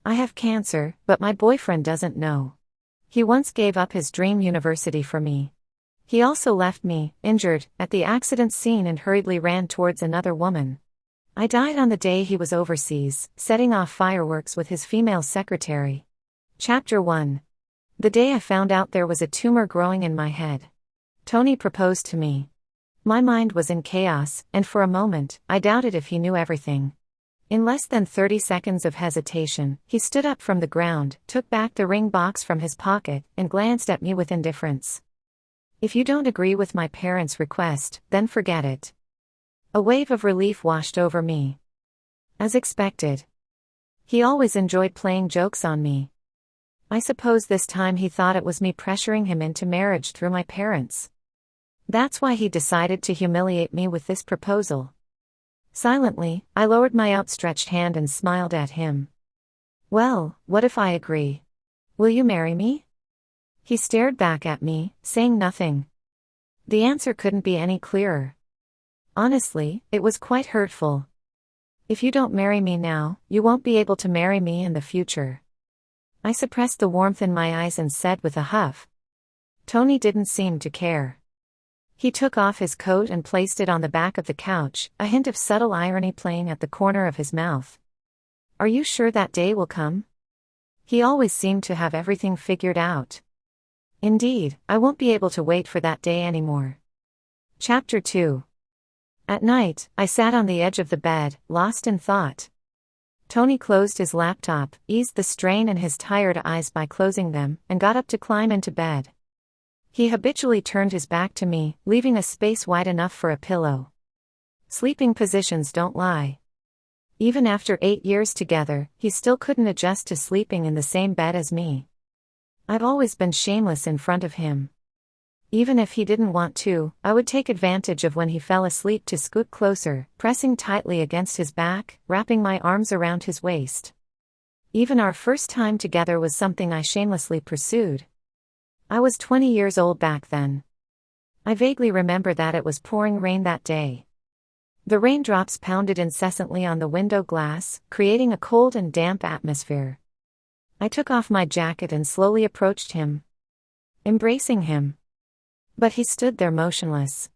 I have cancer, but my boyfriend doesn't know. He once gave up his dream university for me. He also left me, injured, at the accident scene and hurriedly ran towards another woman. I died on the day he was overseas, setting off fireworks with his female secretary. Chapter 1. The day I found out there was a tumor growing in my head. Tony proposed to me. My mind was in chaos, and for a moment, I doubted if he knew everything. In less than 30 seconds of hesitation, he stood up from the ground, took back the ring box from his pocket, and glanced at me with indifference. If you don't agree with my parents' request, then forget it. A wave of relief washed over me. As expected. He always enjoyed playing jokes on me. I suppose this time he thought it was me pressuring him into marriage through my parents. That's why he decided to humiliate me with this proposal. Silently, I lowered my outstretched hand and smiled at him. Well, what if I agree? Will you marry me? He stared back at me, saying nothing. The answer couldn't be any clearer. Honestly, it was quite hurtful. If you don't marry me now, you won't be able to marry me in the future. I suppressed the warmth in my eyes and said with a huff. Tony didn't seem to care. He took off his coat and placed it on the back of the couch, a hint of subtle irony playing at the corner of his mouth. Are you sure that day will come? He always seemed to have everything figured out. Indeed, I won't be able to wait for that day anymore. Chapter 2. At night, I sat on the edge of the bed, lost in thought. Tony closed his laptop, eased the strain in his tired eyes by closing them, and got up to climb into bed. He habitually turned his back to me, leaving a space wide enough for a pillow. Sleeping positions don't lie. Even after 8 years together, he still couldn't adjust to sleeping in the same bed as me. I've always been shameless in front of him. Even if he didn't want to, I would take advantage of when he fell asleep to scoot closer, pressing tightly against his back, wrapping my arms around his waist. Even our first time together was something I shamelessly pursued. I was 20 years old back then. I vaguely remember that it was pouring rain that day. The raindrops pounded incessantly on the window glass, creating a cold and damp atmosphere. I took off my jacket and slowly approached him, embracing him. But he stood there motionless.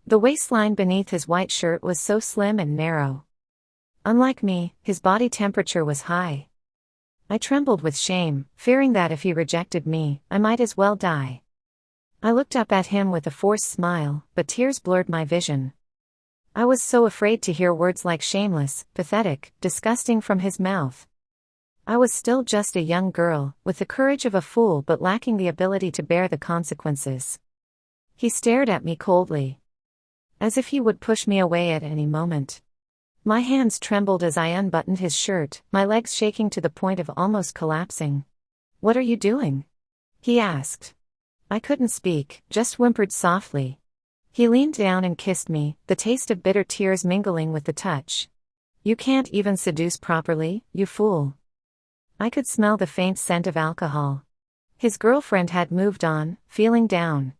The waistline beneath his white shirt was so slim and narrow. Unlike me, his body temperature was high. I trembled with shame, fearing that if he rejected me, I might as well die. I looked up at him with a forced smile, but tears blurred my vision. I was so afraid to hear words like shameless, pathetic, disgusting from his mouth. I was still just a young girl, with the courage of a fool but lacking the ability to bear the consequences. He stared at me coldly, as if he would push me away at any moment. My hands trembled as I unbuttoned his shirt, my legs shaking to the point of almost collapsing. "What are you doing?" he asked. I couldn't speak, just whimpered softly. He leaned down and kissed me, the taste of bitter tears mingling with the touch. "You can't even seduce properly, you fool." I could smell the faint scent of alcohol. His girlfriend had moved on, feeling down.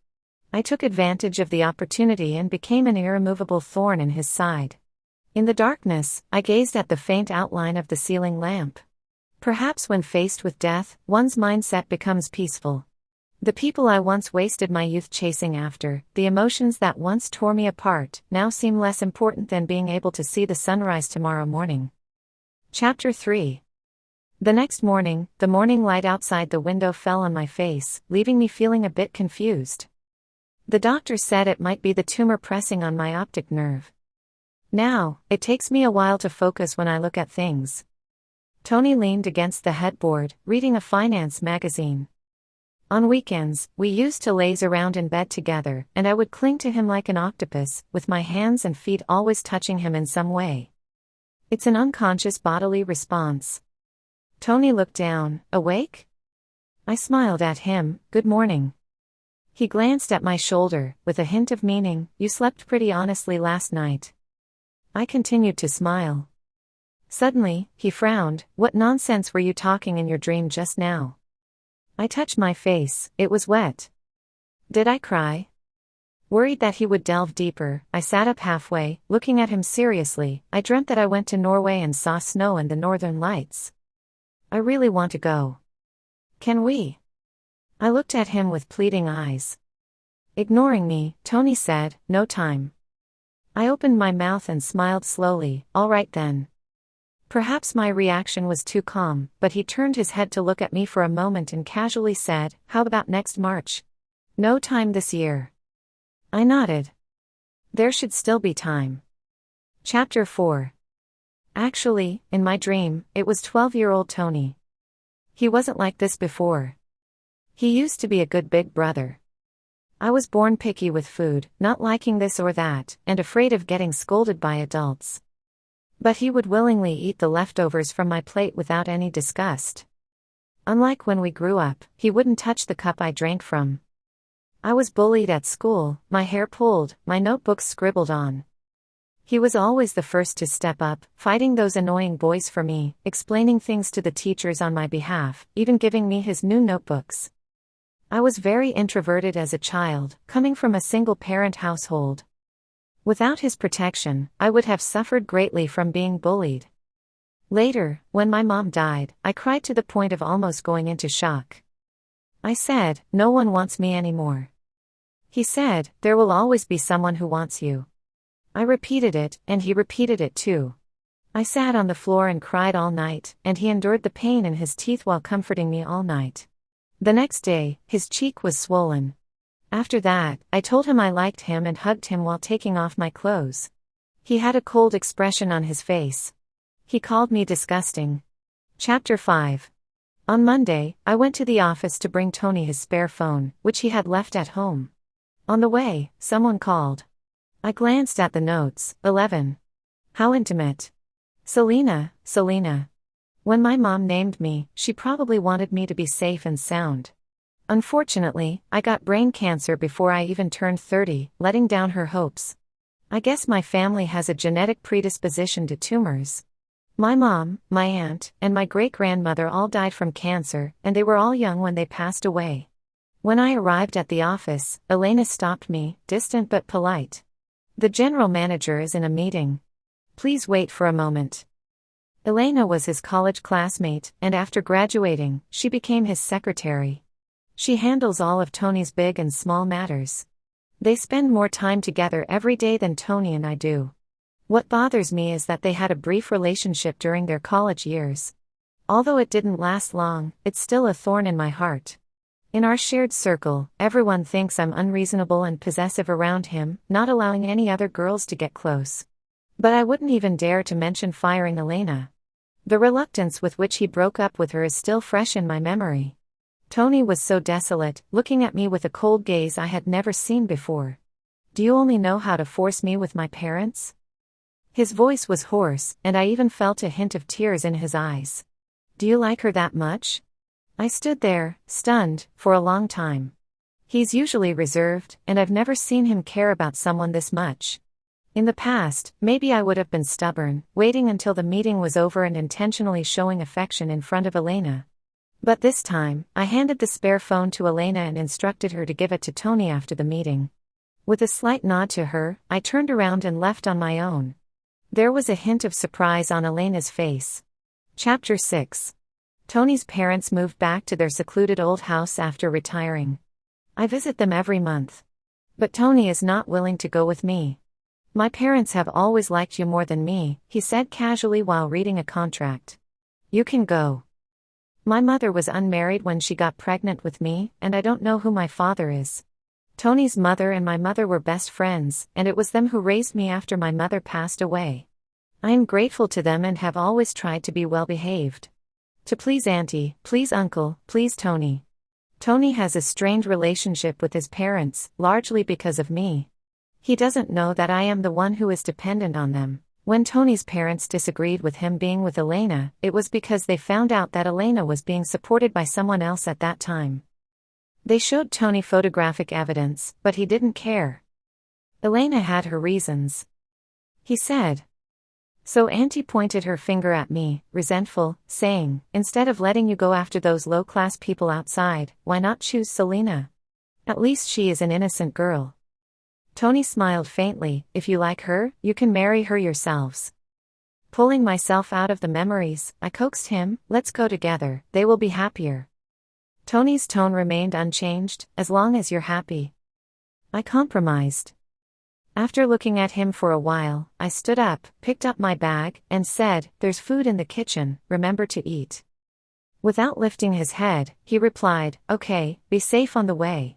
I took advantage of the opportunity and became an irremovable thorn in his side. In the darkness, I gazed at the faint outline of the ceiling lamp. Perhaps when faced with death, one's mindset becomes peaceful. The people I once wasted my youth chasing after, the emotions that once tore me apart, now seem less important than being able to see the sunrise tomorrow morning. Chapter 3. The next morning, the morning light outside the window fell on my face, leaving me feeling a bit confused. The doctor said it might be the tumor pressing on my optic nerve. Now, it takes me a while to focus when I look at things. Tony leaned against the headboard, reading a finance magazine. On weekends, we used to laze around in bed together, and I would cling to him like an octopus, with my hands and feet always touching him in some way. It's an unconscious bodily response. Tony looked down. "Awake?" I smiled at him. "Good morning." He glanced at my shoulder, with a hint of meaning. "You slept pretty honestly last night." I continued to smile. Suddenly, he frowned. "What nonsense were you talking in your dream just now?" I touched my face. It was wet. Did I cry? Worried that he would delve deeper, I sat up halfway, looking at him seriously. "I dreamt that I went to Norway and saw snow and the northern lights." I really want to go. Can we? I looked at him with pleading eyes. Ignoring me, Tony said, no time. I opened my mouth and smiled slowly, all right then. Perhaps my reaction was too calm, but he turned his head to look at me for a moment and casually said, how about next March? No time this year. I nodded. There should still be time. Chapter 4. Actually, in my dream, it was 12-year-old Tony. He wasn't like this before. He used to be a good big brother. I was born picky with food, not liking this or that, and afraid of getting scolded by adults. But he would willingly eat the leftovers from my plate without any disgust. Unlike when we grew up, he wouldn't touch the cup I drank from. I was bullied at school, my hair pulled, my notebooks scribbled on. He was always the first to step up, fighting those annoying boys for me, explaining things to the teachers on my behalf, even giving me his new notebooks. I was very introverted as a child, coming from a single-parent household. Without his protection, I would have suffered greatly from being bullied. Later, when my mom died, I cried to the point of almost going into shock. I said, no one wants me anymore. He said, there will always be someone who wants you. I repeated it, and he repeated it too. I sat on the floor and cried all night, and he endured the pain in his teeth while comforting me all night. The next day, his cheek was swollen. After that, I told him I liked him and hugged him while taking off my clothes. He had a cold expression on his face. He called me disgusting. Chapter 5. On Monday, I went to the office to bring Tony his spare phone, which he had left at home. On the way, someone called. I glanced at the notes. 11. How intimate. Selena. When my mom named me, she probably wanted me to be safe and sound. Unfortunately, I got brain cancer before I even turned 30, letting down her hopes. I guess my family has a genetic predisposition to tumors. My mom, my aunt, and my great-grandmother all died from cancer, and they were all young when they passed away. When I arrived at the office, Elena stopped me, distant but polite. The general manager is in a meeting. Please wait for a moment. Elena was his college classmate, and after graduating, she became his secretary. She handles all of Tony's big and small matters. They spend more time together every day than Tony and I do. What bothers me is that they had a brief relationship during their college years. Although it didn't last long, it's still a thorn in my heart. In our shared circle, everyone thinks I'm unreasonable and possessive around him, not allowing any other girls to get close. But I wouldn't even dare to mention firing Elena. The reluctance with which he broke up with her is still fresh in my memory. Tony was so desolate, looking at me with a cold gaze I had never seen before. Do you only know how to force me with my parents? His voice was hoarse, and I even felt a hint of tears in his eyes. Do you like her that much? I stood there, stunned, for a long time. He's usually reserved, and I've never seen him care about someone this much. In the past, maybe I would have been stubborn, waiting until the meeting was over and intentionally showing affection in front of Elena. But this time, I handed the spare phone to Elena and instructed her to give it to Tony after the meeting. With a slight nod to her, I turned around and left on my own. There was a hint of surprise on Elena's face. Chapter 6. Tony's parents moved back to their secluded old house after retiring. I visit them every month. But Tony is not willing to go with me. My parents have always liked you more than me, he said casually while reading a contract. You can go. My mother was unmarried when she got pregnant with me, and I don't know who my father is. Tony's mother and my mother were best friends, and it was them who raised me after my mother passed away. I am grateful to them and have always tried to be well-behaved. To please Auntie, please Uncle, please Tony. Tony has a strained relationship with his parents, largely because of me. He doesn't know that I am the one who is dependent on them. When Tony's parents disagreed with him being with Elena, it was because they found out that Elena was being supported by someone else at that time. They showed Tony photographic evidence, but he didn't care. Elena had her reasons. He said. So Auntie pointed her finger at me, resentful, saying, instead of letting you go after those low-class people outside, why not choose Selena? At least she is an innocent girl. Tony smiled faintly, if you like her, you can marry her yourselves. Pulling myself out of the memories, I coaxed him, let's go together, they will be happier. Tony's tone remained unchanged, as long as you're happy. I compromised. After looking at him for a while, I stood up, picked up my bag, and said, there's food in the kitchen, remember to eat. Without lifting his head, he replied, okay, be safe on the way.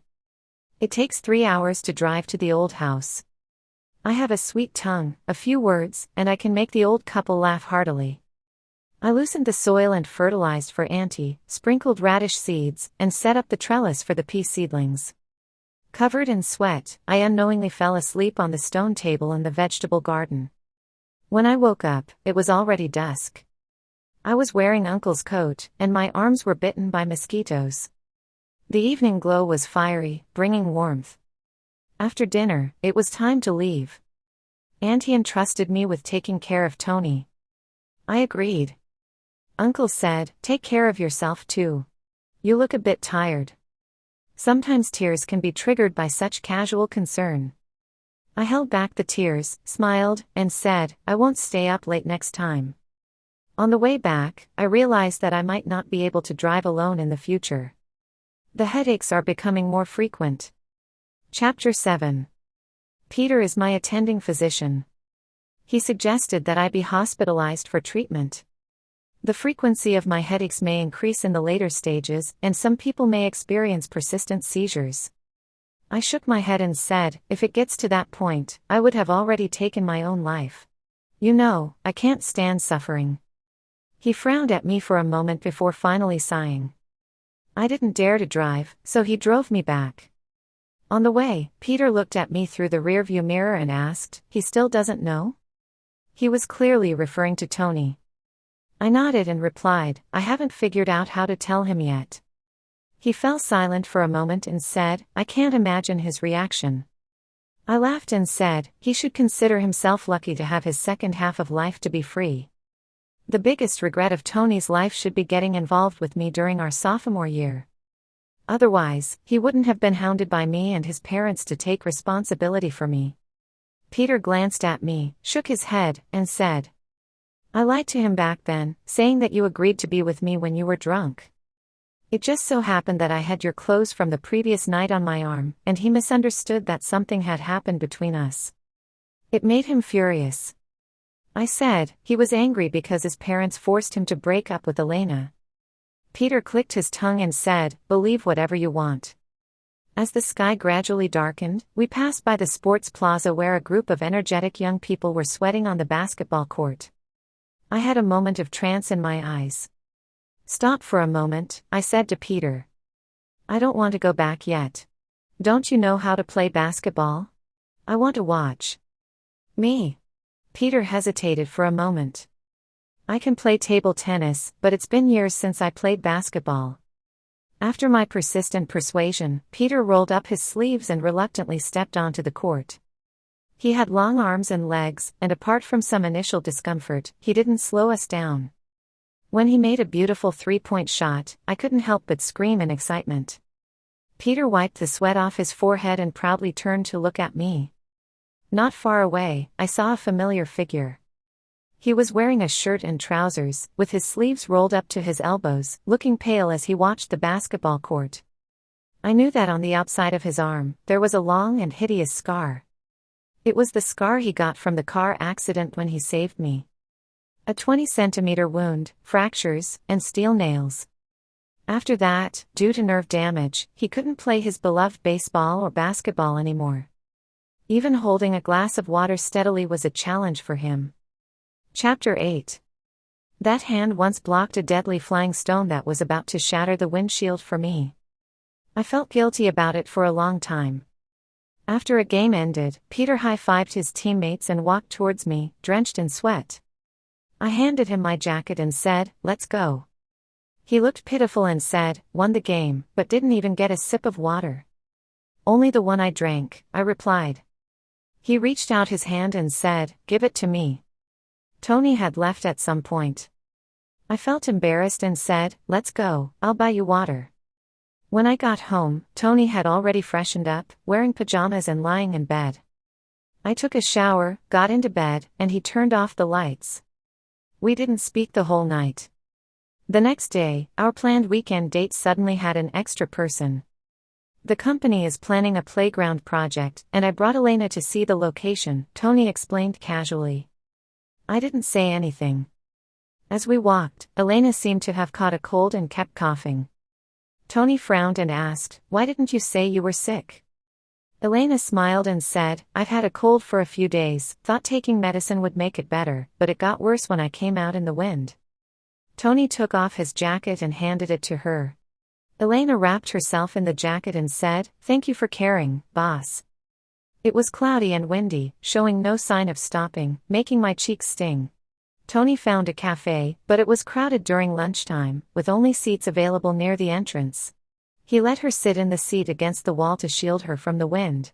It takes 3 hours to drive to the old house. I have a sweet tongue, a few words, and I can make the old couple laugh heartily. I loosened the soil and fertilized for Auntie, sprinkled radish seeds, and set up the trellis for the pea seedlings. Covered in sweat, I unknowingly fell asleep on the stone table in the vegetable garden. When I woke up, it was already dusk. I was wearing Uncle's coat, and my arms were bitten by mosquitoes. The evening glow was fiery, bringing warmth. After dinner, it was time to leave. Auntie entrusted me with taking care of Tony. I agreed. Uncle said, take care of yourself too. You look a bit tired. Sometimes tears can be triggered by such casual concern. I held back the tears, smiled, and said, I won't stay up late next time. On the way back, I realized that I might not be able to drive alone in the future. The headaches are becoming more frequent. Chapter 7. Peter is my attending physician. He suggested that I be hospitalized for treatment. The frequency of my headaches may increase in the later stages, and some people may experience persistent seizures. I shook my head and said, if it gets to that point, I would have already taken my own life. You know, I can't stand suffering. He frowned at me for a moment before finally sighing. I didn't dare to drive, so he drove me back. On the way, Peter looked at me through the rearview mirror and asked, he still doesn't know? He was clearly referring to Tony. I nodded and replied, I haven't figured out how to tell him yet. He fell silent for a moment and said, I can't imagine his reaction. I laughed and said, he should consider himself lucky to have his second half of life to be free. The biggest regret of Tony's life should be getting involved with me during our sophomore year. Otherwise, he wouldn't have been hounded by me and his parents to take responsibility for me. Peter glanced at me, shook his head, and said, I lied to him back then, saying that you agreed to be with me when you were drunk. It just so happened that I had your clothes from the previous night on my arm, and he misunderstood that something had happened between us. It made him furious. I said, he was angry because his parents forced him to break up with Elena. Peter clicked his tongue and said, believe whatever you want. As the sky gradually darkened, we passed by the sports plaza where a group of energetic young people were sweating on the basketball court. I had a moment of trance in my eyes. Stop for a moment, I said to Peter. I don't want to go back yet. Don't you know how to play basketball? I want to watch. Me? Peter hesitated for a moment. I can play table tennis, but it's been years since I played basketball. After my persistent persuasion, Peter rolled up his sleeves and reluctantly stepped onto the court. He had long arms and legs, and apart from some initial discomfort, he didn't slow us down. When he made a beautiful three-point shot, I couldn't help but scream in excitement. Peter wiped the sweat off his forehead and proudly turned to look at me. Not far away, I saw a familiar figure. He was wearing a shirt and trousers, with his sleeves rolled up to his elbows, looking pale as he watched the basketball court. I knew that on the outside of his arm, there was a long and hideous scar. It was the scar he got from the car accident when he saved me. A 20-centimeter wound, fractures, and steel nails. After that, due to nerve damage, he couldn't play his beloved baseball or basketball anymore. Even holding a glass of water steadily was a challenge for him. Chapter 8. That hand once blocked a deadly flying stone that was about to shatter the windshield for me. I felt guilty about it for a long time. After a game ended, Peter high-fived his teammates and walked towards me, drenched in sweat. I handed him my jacket and said, let's go. He looked pitiful and said, won the game, but didn't even get a sip of water. Only the one I drank, I replied. He reached out his hand and said, give it to me. Tony had left at some point. I felt embarrassed and said, let's go, I'll buy you water. When I got home, Tony had already freshened up, wearing pajamas and lying in bed. I took a shower, got into bed, and he turned off the lights. We didn't speak the whole night. The next day, our planned weekend date suddenly had an extra person. The company is planning a playground project, and I brought Elena to see the location, Tony explained casually. I didn't say anything. As we walked, Elena seemed to have caught a cold and kept coughing. Tony frowned and asked, "Why didn't you say you were sick?" Elena smiled and said, "I've had a cold for a few days, thought taking medicine would make it better, but it got worse when I came out in the wind." Tony took off his jacket and handed it to her. Elena wrapped herself in the jacket and said, "Thank you for caring, boss." It was cloudy and windy, showing no sign of stopping, making my cheeks sting. Tony found a cafe, but it was crowded during lunchtime, with only seats available near the entrance. He let her sit in the seat against the wall to shield her from the wind.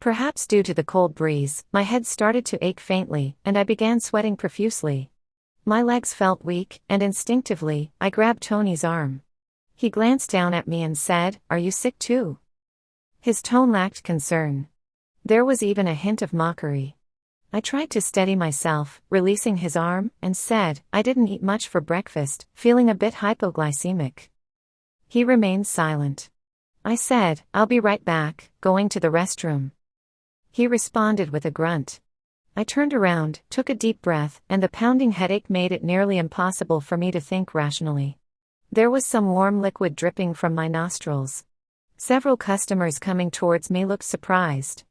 Perhaps due to the cold breeze, my head started to ache faintly, and I began sweating profusely. My legs felt weak, and instinctively, I grabbed Tony's arm. He glanced down at me and said, "Are you sick too?" His tone lacked concern. There was even a hint of mockery. I tried to steady myself, releasing his arm, and said, "I didn't eat much for breakfast, feeling a bit hypoglycemic." He remained silent. I said, "I'll be right back, going to the restroom." He responded with a grunt. I turned around, took a deep breath, and the pounding headache made it nearly impossible for me to think rationally. There was some warm liquid dripping from my nostrils. Several customers coming towards me looked surprised.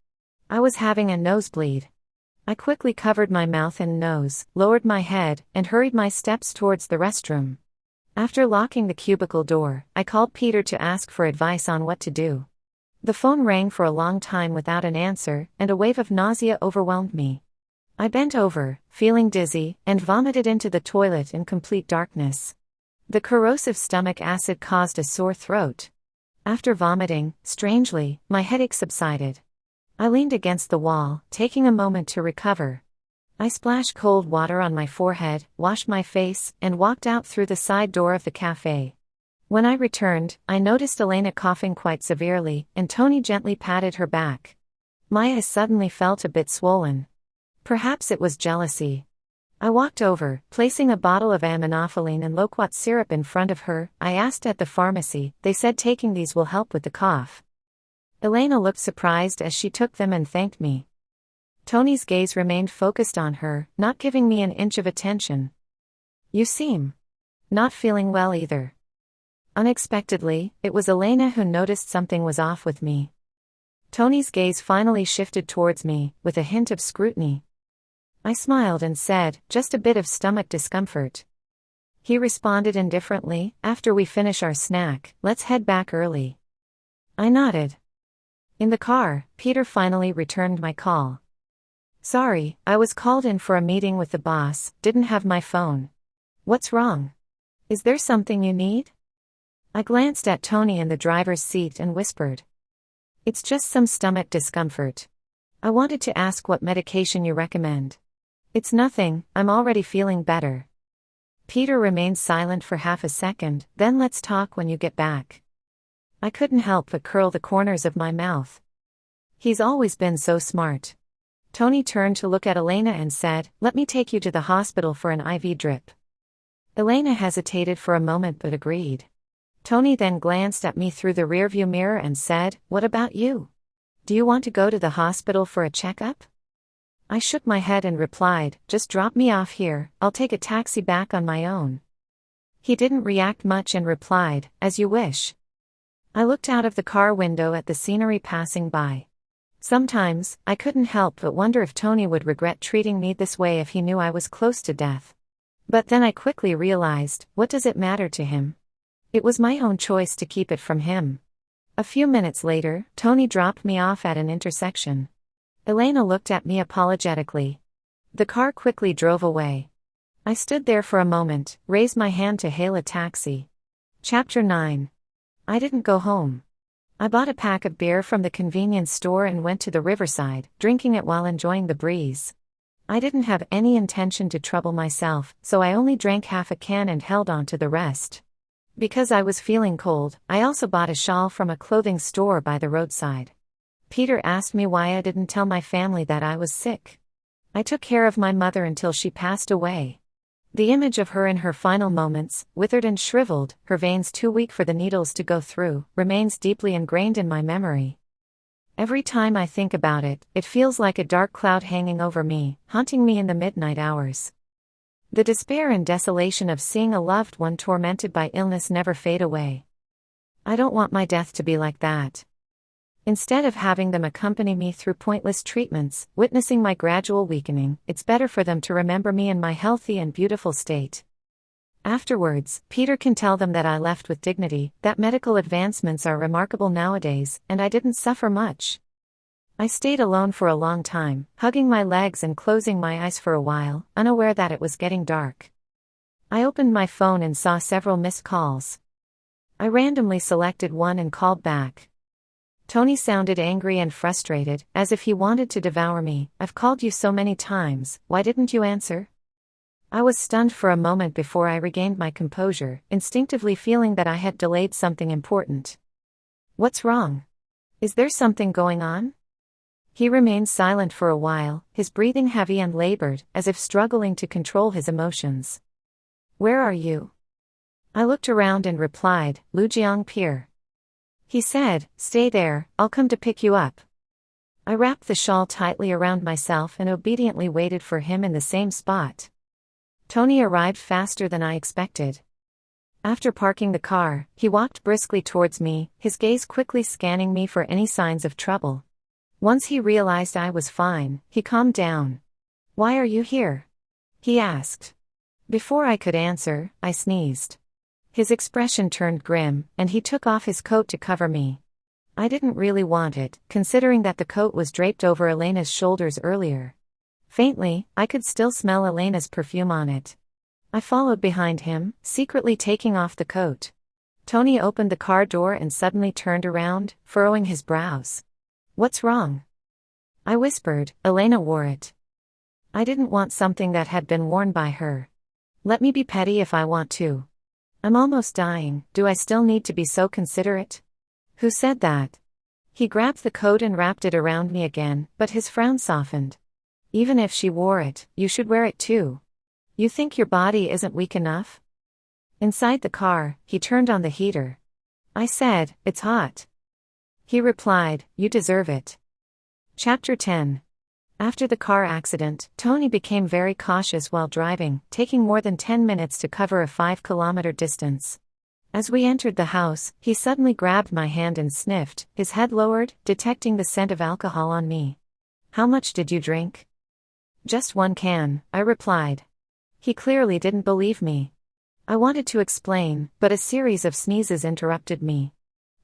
I was having a nosebleed. I quickly covered my mouth and nose, lowered my head, and hurried my steps towards the restroom. After locking the cubicle door, I called Peter to ask for advice on what to do. The phone rang for a long time without an answer, and a wave of nausea overwhelmed me. I bent over, feeling dizzy, and vomited into the toilet in complete darkness. The corrosive stomach acid caused a sore throat. After vomiting, strangely, my headache subsided. I leaned against the wall, taking a moment to recover. I splashed cold water on my forehead, washed my face, and walked out through the side door of the cafe. When I returned, I noticed Elena coughing quite severely, and Tony gently patted her back. My eyes suddenly felt a bit swollen. Perhaps it was jealousy. I walked over, placing a bottle of aminophylline and loquat syrup in front of her. I asked at the pharmacy, they said taking these will help with the cough. Elena looked surprised as she took them and thanked me. Tony's gaze remained focused on her, not giving me an inch of attention. "You seem not feeling well either." Unexpectedly, it was Elena who noticed something was off with me. Tony's gaze finally shifted towards me, with a hint of scrutiny. I smiled and said, "Just a bit of stomach discomfort." He responded indifferently, "After we finish our snack, let's head back early." I nodded. In the car, Peter finally returned my call. "Sorry, I was called in for a meeting with the boss, didn't have my phone." "What's wrong? Is there something you need?" I glanced at Tony in the driver's seat and whispered, "It's just some stomach discomfort. I wanted to ask what medication you recommend." "It's nothing, I'm already feeling better." Peter remained silent for half a second, then "Let's talk when you get back." I couldn't help but curl the corners of my mouth. He's always been so smart. Tony turned to look at Elena and said, "Let me take you to the hospital for an IV drip." Elena hesitated for a moment but agreed. Tony then glanced at me through the rearview mirror and said, "What about you? Do you want to go to the hospital for a checkup?" I shook my head and replied, "Just drop me off here, I'll take a taxi back on my own." He didn't react much and replied, "As you wish." I looked out of the car window at the scenery passing by. Sometimes, I couldn't help but wonder if Tony would regret treating me this way if he knew I was close to death. But then I quickly realized, what does it matter to him? It was my own choice to keep it from him. A few minutes later, Tony dropped me off at an intersection. Elena looked at me apologetically. The car quickly drove away. I stood there for a moment, raised my hand to hail a taxi. Chapter 9. I didn't go home. I bought a pack of beer from the convenience store and went to the riverside, drinking it while enjoying the breeze. I didn't have any intention to trouble myself, so I only drank half a can and held on to the rest. Because I was feeling cold, I also bought a shawl from a clothing store by the roadside. Peter asked me why I didn't tell my family that I was sick. I took care of my mother until she passed away. The image of her in her final moments, withered and shriveled, her veins too weak for the needles to go through, remains deeply ingrained in my memory. Every time I think about it, it feels like a dark cloud hanging over me, haunting me in the midnight hours. The despair and desolation of seeing a loved one tormented by illness never fade away. I don't want my death to be like that. Instead of having them accompany me through pointless treatments, witnessing my gradual weakening, it's better for them to remember me in my healthy and beautiful state. Afterwards, Peter can tell them that I left with dignity, that medical advancements are remarkable nowadays, and I didn't suffer much. I stayed alone for a long time, hugging my legs and closing my eyes for a while, unaware that it was getting dark. I opened my phone and saw several missed calls. I randomly selected one and called back. Tony sounded angry and frustrated, as if he wanted to devour me. "I've called you so many times, why didn't you answer?" I was stunned for a moment before I regained my composure, instinctively feeling that I had delayed something important. "What's wrong? Is there something going on?" He remained silent for a while, his breathing heavy and labored, as if struggling to control his emotions. "Where are you?" I looked around and replied, "Lujiang Pier." He said, "Stay there, I'll come to pick you up." I wrapped the shawl tightly around myself and obediently waited for him in the same spot. Tony arrived faster than I expected. After parking the car, he walked briskly towards me, his gaze quickly scanning me for any signs of trouble. Once he realized I was fine, he calmed down. "Why are you here?" he asked. Before I could answer, I sneezed. His expression turned grim, and he took off his coat to cover me. I didn't really want it, considering that the coat was draped over Elena's shoulders earlier. Faintly, I could still smell Elena's perfume on it. I followed behind him, secretly taking off the coat. Tony opened the car door and suddenly turned around, furrowing his brows. "What's wrong?" I whispered. "Elena wore it." I didn't want something that had been worn by her. Let me be petty if I want to. I'm almost dying, do I still need to be so considerate? Who said that? He grabbed the coat and wrapped it around me again, but his frown softened. Even if she wore it, you should wear it too. You think your body isn't weak enough? Inside the car, he turned on the heater. I said, "It's hot." He replied, "You deserve it." Chapter 10. After the car accident, Tony became very cautious while driving, taking more than 10 minutes to cover a 5-kilometer distance. As we entered the house, he suddenly grabbed my hand and sniffed, his head lowered, detecting the scent of alcohol on me. "How much did you drink?" "Just 1 can," I replied. He clearly didn't believe me. I wanted to explain, but a series of sneezes interrupted me.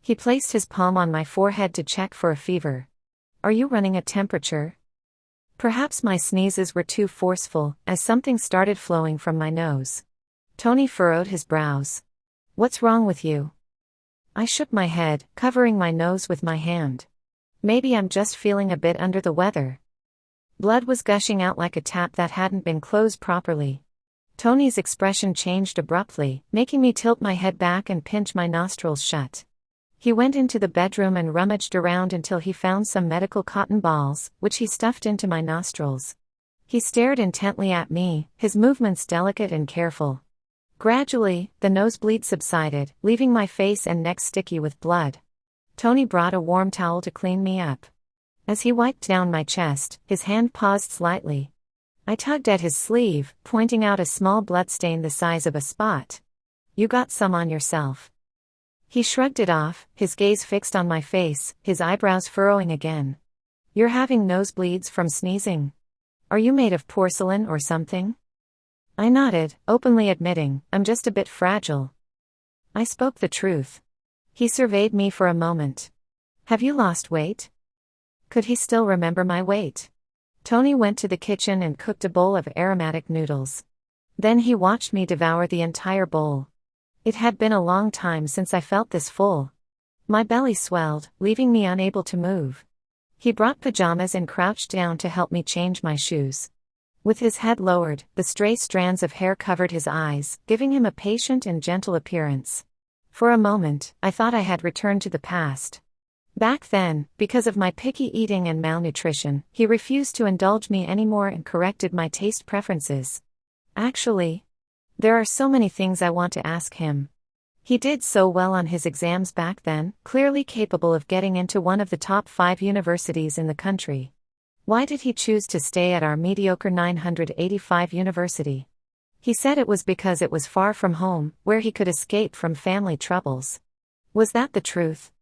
He placed his palm on my forehead to check for a fever. "Are you running a temperature?" Perhaps my sneezes were too forceful, as something started flowing from my nose. Tony furrowed his brows. "What's wrong with you?" I shook my head, covering my nose with my hand. "Maybe I'm just feeling a bit under the weather." Blood was gushing out like a tap that hadn't been closed properly. Tony's expression changed abruptly, making me tilt my head back and pinch my nostrils shut. He went into the bedroom and rummaged around until he found some medical cotton balls, which he stuffed into my nostrils. He stared intently at me, his movements delicate and careful. Gradually, the nosebleed subsided, leaving my face and neck sticky with blood. Tony brought a warm towel to clean me up. As he wiped down my chest, his hand paused slightly. I tugged at his sleeve, pointing out a small bloodstain the size of a spot. "You got some on yourself." He shrugged it off, his gaze fixed on my face, his eyebrows furrowing again. "You're having nosebleeds from sneezing? Are you made of porcelain or something?" I nodded, openly admitting, "I'm just a bit fragile." I spoke the truth. He surveyed me for a moment. "Have you lost weight?" Could he still remember my weight? Tony went to the kitchen and cooked a bowl of aromatic noodles. Then he watched me devour the entire bowl. It had been a long time since I felt this full. My belly swelled, leaving me unable to move. He brought pajamas and crouched down to help me change my shoes. With his head lowered, the stray strands of hair covered his eyes, giving him a patient and gentle appearance. For a moment, I thought I had returned to the past. Back then, because of my picky eating and malnutrition, he refused to indulge me anymore and corrected my taste preferences. Actually, There are so many things I want to ask him. He did so well on his exams back then, clearly capable of getting into one of the top 5 universities in the country. Why did he choose to stay at our mediocre 985 university? He said it was because it was far from home, where he could escape from family troubles. Was that the truth?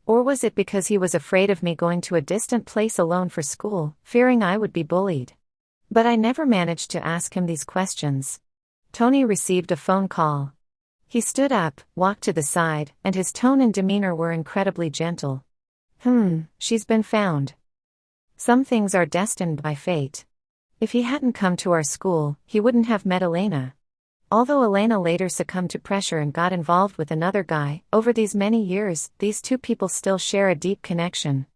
Or was it because he was afraid of me going to a distant place alone for school, fearing I would be bullied? But I never managed to ask him these questions. Tony received a phone call. He stood up, walked to the side, and his tone and demeanor were incredibly gentle. She's been found. Some things are destined by fate. If he hadn't come to our school, he wouldn't have met Elena. Although Elena later succumbed to pressure and got involved with another guy, over these many years, these two people still share a deep connection.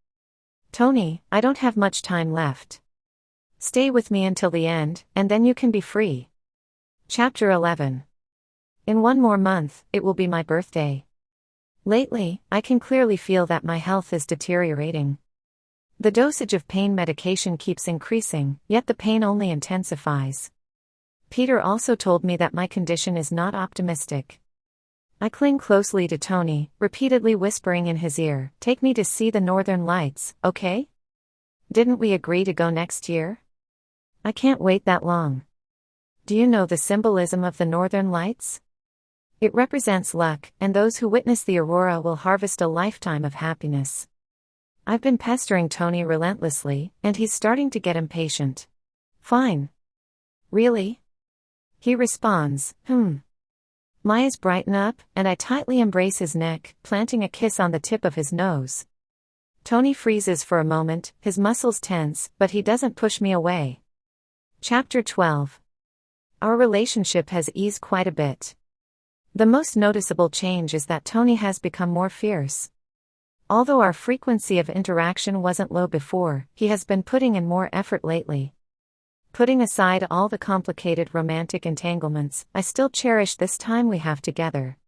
Tony, I don't have much time left. Stay with me until the end, and then you can be free. Chapter 11. In one more month, it will be my birthday. Lately, I can clearly feel that my health is deteriorating. The dosage of pain medication keeps increasing, yet the pain only intensifies. Peter also told me that my condition is not optimistic. I cling closely to Tony, repeatedly whispering in his ear, "Take me to see the northern lights, okay? Didn't we agree to go next year? I can't wait that long." Do you know the symbolism of the northern lights? It represents luck, and those who witness the aurora will harvest a lifetime of happiness. I've been pestering Tony relentlessly, and he's starting to get impatient. Fine. Really? He responds, My eyes brighten up, and I tightly embrace his neck, planting a kiss on the tip of his nose. Tony freezes for a moment, his muscles tense, but he doesn't push me away. Chapter 12. Our relationship has eased quite a bit. The most noticeable change is that Tony has become more fierce. Although our frequency of interaction wasn't low before, he has been putting in more effort lately. Putting aside all the complicated romantic entanglements, I still cherish this time we have together.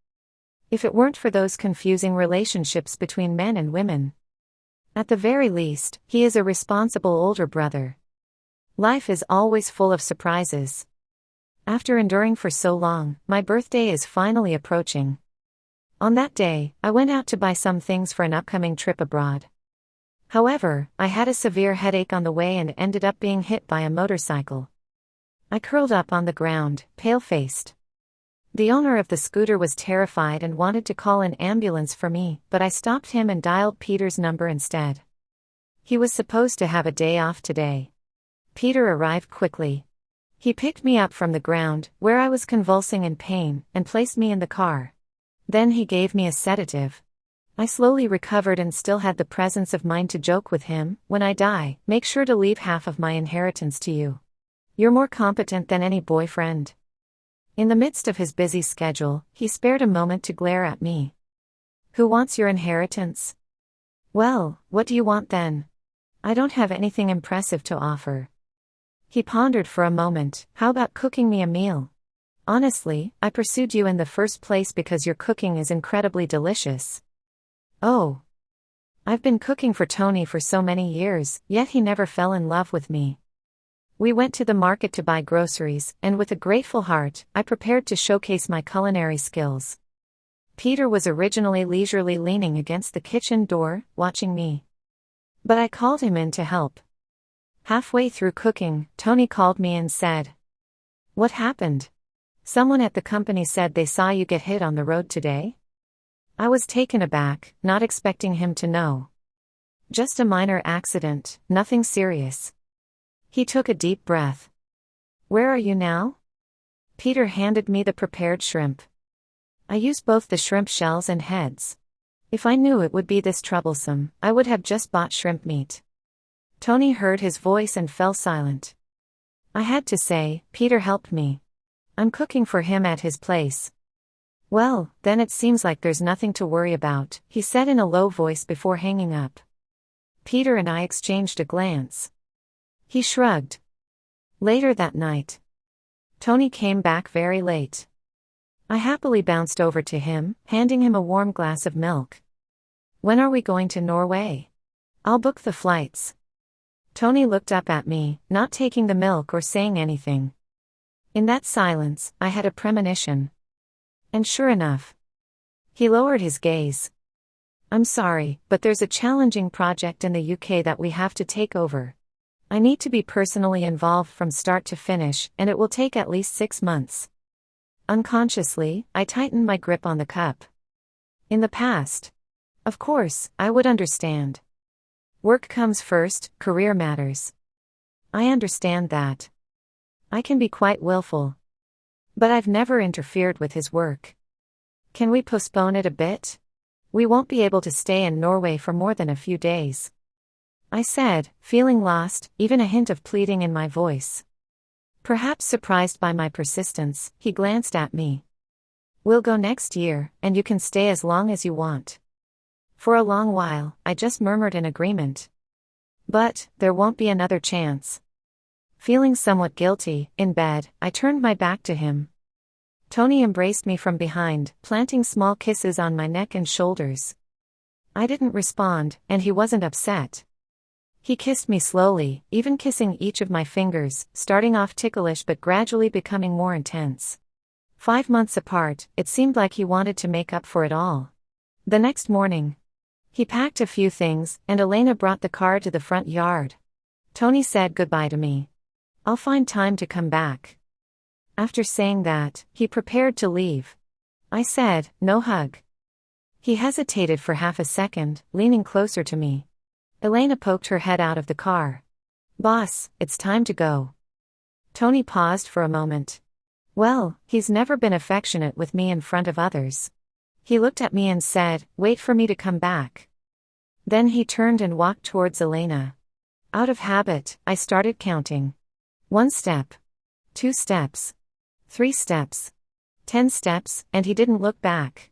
If it weren't for those confusing relationships between men and women. At the very least, he is a responsible older brother. Life is always full of surprises. After enduring for so long, my birthday is finally approaching. On that day, I went out to buy some things for an upcoming trip abroad. However, I had a severe headache on the way and ended up being hit by a motorcycle. I curled up on the ground, pale-faced. The owner of the scooter was terrified and wanted to call an ambulance for me, but I stopped him and dialed Peter's number instead. He was supposed to have a day off today. Peter arrived quickly. He picked me up from the ground, where I was convulsing in pain, and placed me in the car. Then he gave me a sedative. I slowly recovered and still had the presence of mind to joke with him, "When I die, make sure to leave half of my inheritance to you. You're more competent than any boyfriend." In the midst of his busy schedule, he spared a moment to glare at me. "Who wants your inheritance?" "Well, what do you want then? I don't have anything impressive to offer." He pondered for a moment. "How about cooking me a meal? Honestly, I pursued you in the first place because your cooking is incredibly delicious." Oh. I've been cooking for Tony for so many years, yet he never fell in love with me. We went to the market to buy groceries, and with a grateful heart, I prepared to showcase my culinary skills. Peter was originally leisurely leaning against the kitchen door, watching me. But I called him in to help. Halfway through cooking, Tony called me and said, "What happened? Someone at the company said they saw you get hit on the road today?" I was taken aback, not expecting him to know. "Just a minor accident, nothing serious." He took a deep breath. "Where are you now?" Peter handed me the prepared shrimp. I used both the shrimp shells and heads. If I knew it would be this troublesome, I would have just bought shrimp meat. Tony heard his voice and fell silent. I had to say, "Peter helped me. I'm cooking for him at his place." "Well, then it seems like there's nothing to worry about," he said in a low voice before hanging up. Peter and I exchanged a glance. He shrugged. Later that night, Tony came back very late. I happily bounced over to him, handing him a warm glass of milk. "When are we going to Norway? I'll book the flights." Tony looked up at me, not taking the milk or saying anything. In that silence, I had a premonition. And sure enough, he lowered his gaze. I'm sorry, but there's a challenging project in the UK that we have to take over. I need to be personally involved from start to finish, and it will take at least 6 months. Unconsciously, I tightened my grip on the cup. In the past, of course, I would understand. Work comes first, career matters. I understand that. I can be quite willful. But I've never interfered with his work. Can we postpone it a bit? We won't be able to stay in Norway for more than a few days, I said, feeling lost, even a hint of pleading in my voice. Perhaps surprised by my persistence, he glanced at me. We'll go next year, and you can stay as long as you want. For a long while, I just murmured in agreement. But there won't be another chance. Feeling somewhat guilty, in bed, I turned my back to him. Tony embraced me from behind, planting small kisses on my neck and shoulders. I didn't respond, and he wasn't upset. He kissed me slowly, even kissing each of my fingers, starting off ticklish but gradually becoming more intense. 5 months apart, it seemed like he wanted to make up for it all. The next morning, he packed a few things, and Elena brought the car to the front yard. Tony said goodbye to me. I'll find time to come back. After saying that, he prepared to leave. I said, no hug. He hesitated for half a second, leaning closer to me. Elena poked her head out of the car. Boss, it's time to go. Tony paused for a moment. Well, he's never been affectionate with me in front of others. He looked at me and said, wait for me to come back. Then he turned and walked towards Elena. Out of habit, I started counting. 1 step. 2 steps. 3 steps. 10 steps, and he didn't look back.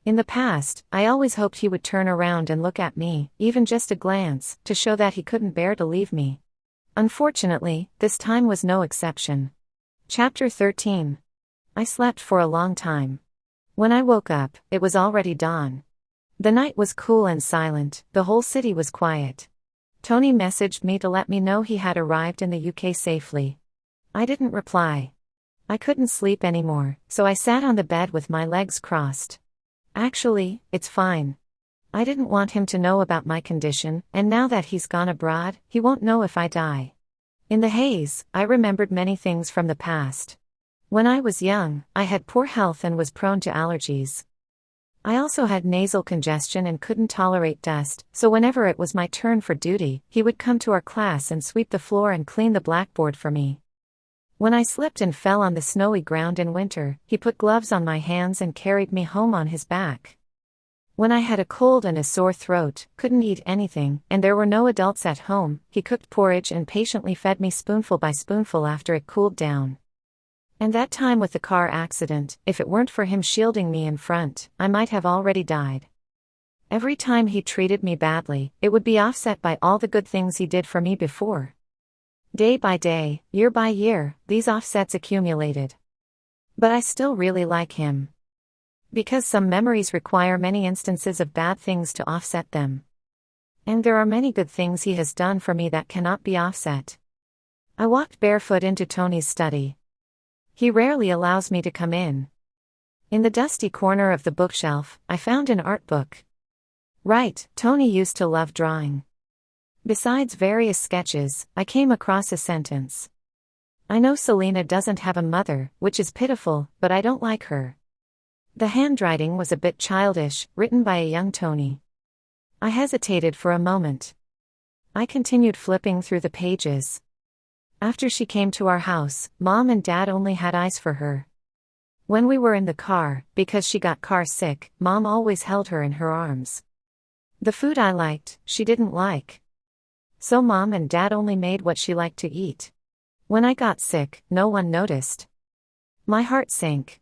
In the past, I always hoped he would turn around and look at me, even just a glance, to show that he couldn't bear to leave me. Unfortunately, this time was no exception. Chapter 13. I slept for a long time. When I woke up, it was already dawn. The night was cool and silent, the whole city was quiet. Tony messaged me to let me know he had arrived in the UK safely. I didn't reply. I couldn't sleep anymore, so I sat on the bed with my legs crossed. Actually, it's fine. I didn't want him to know about my condition, and now that he's gone abroad, he won't know if I die. In the haze, I remembered many things from the past. When I was young, I had poor health and was prone to allergies. I also had nasal congestion and couldn't tolerate dust, so whenever it was my turn for duty, he would come to our class and sweep the floor and clean the blackboard for me. When I slipped and fell on the snowy ground in winter, he put gloves on my hands and carried me home on his back. When I had a cold and a sore throat, couldn't eat anything, and there were no adults at home, he cooked porridge and patiently fed me spoonful by spoonful after it cooled down. And that time with the car accident, if it weren't for him shielding me in front, I might have already died. Every time he treated me badly, it would be offset by all the good things he did for me before. Day by day, year by year, these offsets accumulated. But I still really like him. Because some memories require many instances of bad things to offset them. And there are many good things he has done for me that cannot be offset. I walked barefoot into Tony's study. He rarely allows me to come in. In the dusty corner of the bookshelf, I found an art book. Right, Tony used to love drawing. Besides various sketches, I came across a sentence. I know Selena doesn't have a mother, which is pitiful, but I don't like her. The handwriting was a bit childish, written by a young Tony. I hesitated for a moment. I continued flipping through the pages. After she came to our house, Mom and Dad only had eyes for her. When we were in the car, because she got car sick, Mom always held her in her arms. The food I liked, she didn't like. So Mom and Dad only made what she liked to eat. When I got sick, no one noticed. My heart sank.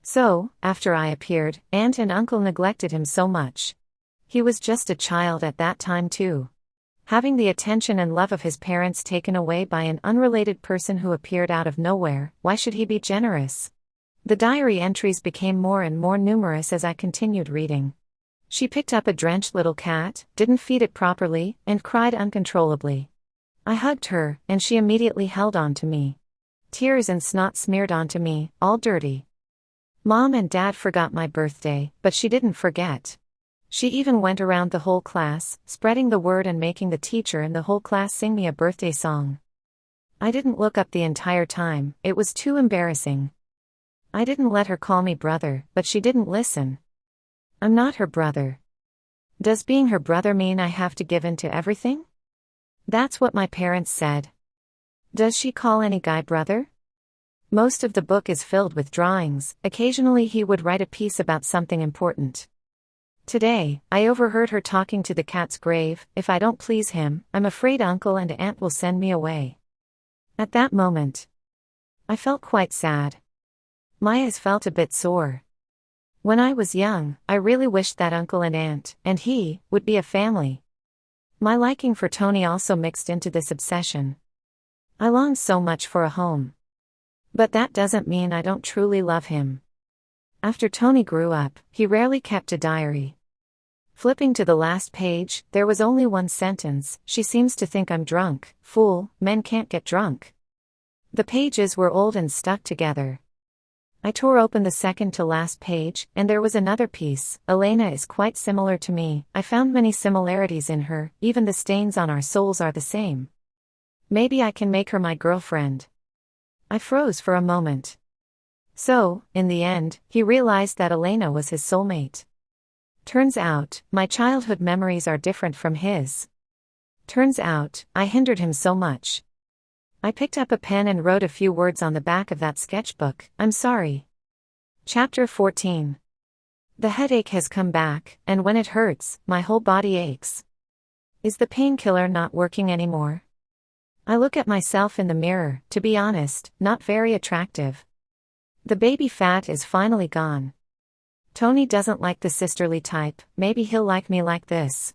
So, after I appeared, Aunt and Uncle neglected him so much. He was just a child at that time too. Having the attention and love of his parents taken away by an unrelated person who appeared out of nowhere, why should he be generous? The diary entries became more and more numerous as I continued reading. She picked up a drenched little cat, didn't feed it properly, and cried uncontrollably. I hugged her, and she immediately held on to me. Tears and snot smeared onto me, all dirty. Mom and Dad forgot my birthday, but she didn't forget. She even went around the whole class, spreading the word and making the teacher and the whole class sing me a birthday song. I didn't look up the entire time, it was too embarrassing. I didn't let her call me brother, but she didn't listen. I'm not her brother. Does being her brother mean I have to give in to everything? That's what my parents said. Does she call any guy brother? Most of the book is filled with drawings, occasionally he would write a piece about something important. Today, I overheard her talking to the cat's grave. If I don't please him, I'm afraid Uncle and Aunt will send me away. At that moment, I felt quite sad. My eyes felt a bit sore. When I was young, I really wished that Uncle and Aunt, and he, would be a family. My liking for Tony also mixed into this obsession. I longed so much for a home. But that doesn't mean I don't truly love him. After Tony grew up, he rarely kept a diary. Flipping to the last page, there was only one sentence: she seems to think I'm drunk. Fool, men can't get drunk. The pages were old and stuck together. I tore open the second to last page, and there was another piece. Elena is quite similar to me. I found many similarities in her, even the stains on our souls are the same. Maybe I can make her my girlfriend. I froze for a moment. So, in the end, he realized that Elena was his soulmate. Turns out, my childhood memories are different from his. Turns out, I hindered him so much. I picked up a pen and wrote a few words on the back of that sketchbook. I'm sorry. Chapter 14. The headache has come back, and when it hurts, my whole body aches. Is the painkiller not working anymore? I look at myself in the mirror, to be honest, not very attractive. The baby fat is finally gone. Tony doesn't like the sisterly type, maybe he'll like me like this.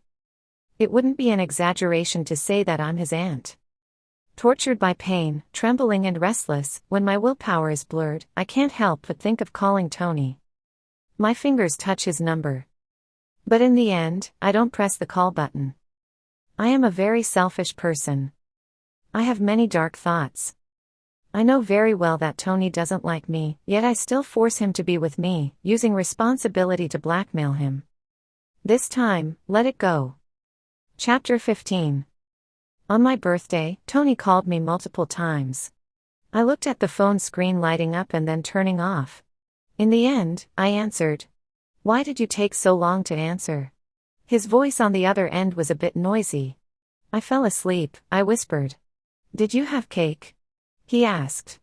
It wouldn't be an exaggeration to say that I'm his aunt. Tortured by pain, trembling and restless, when my willpower is blurred, I can't help but think of calling Tony. My fingers touch his number. But in the end, I don't press the call button. I am a very selfish person. I have many dark thoughts. I know very well that Tony doesn't like me, yet I still force him to be with me, using responsibility to blackmail him. This time, let it go. Chapter 15. On my birthday, Tony called me multiple times. I looked at the phone screen lighting up and then turning off. In the end, I answered. Why did you take so long to answer? His voice on the other end was a bit noisy. I fell asleep, I whispered. Did you have cake? He asked.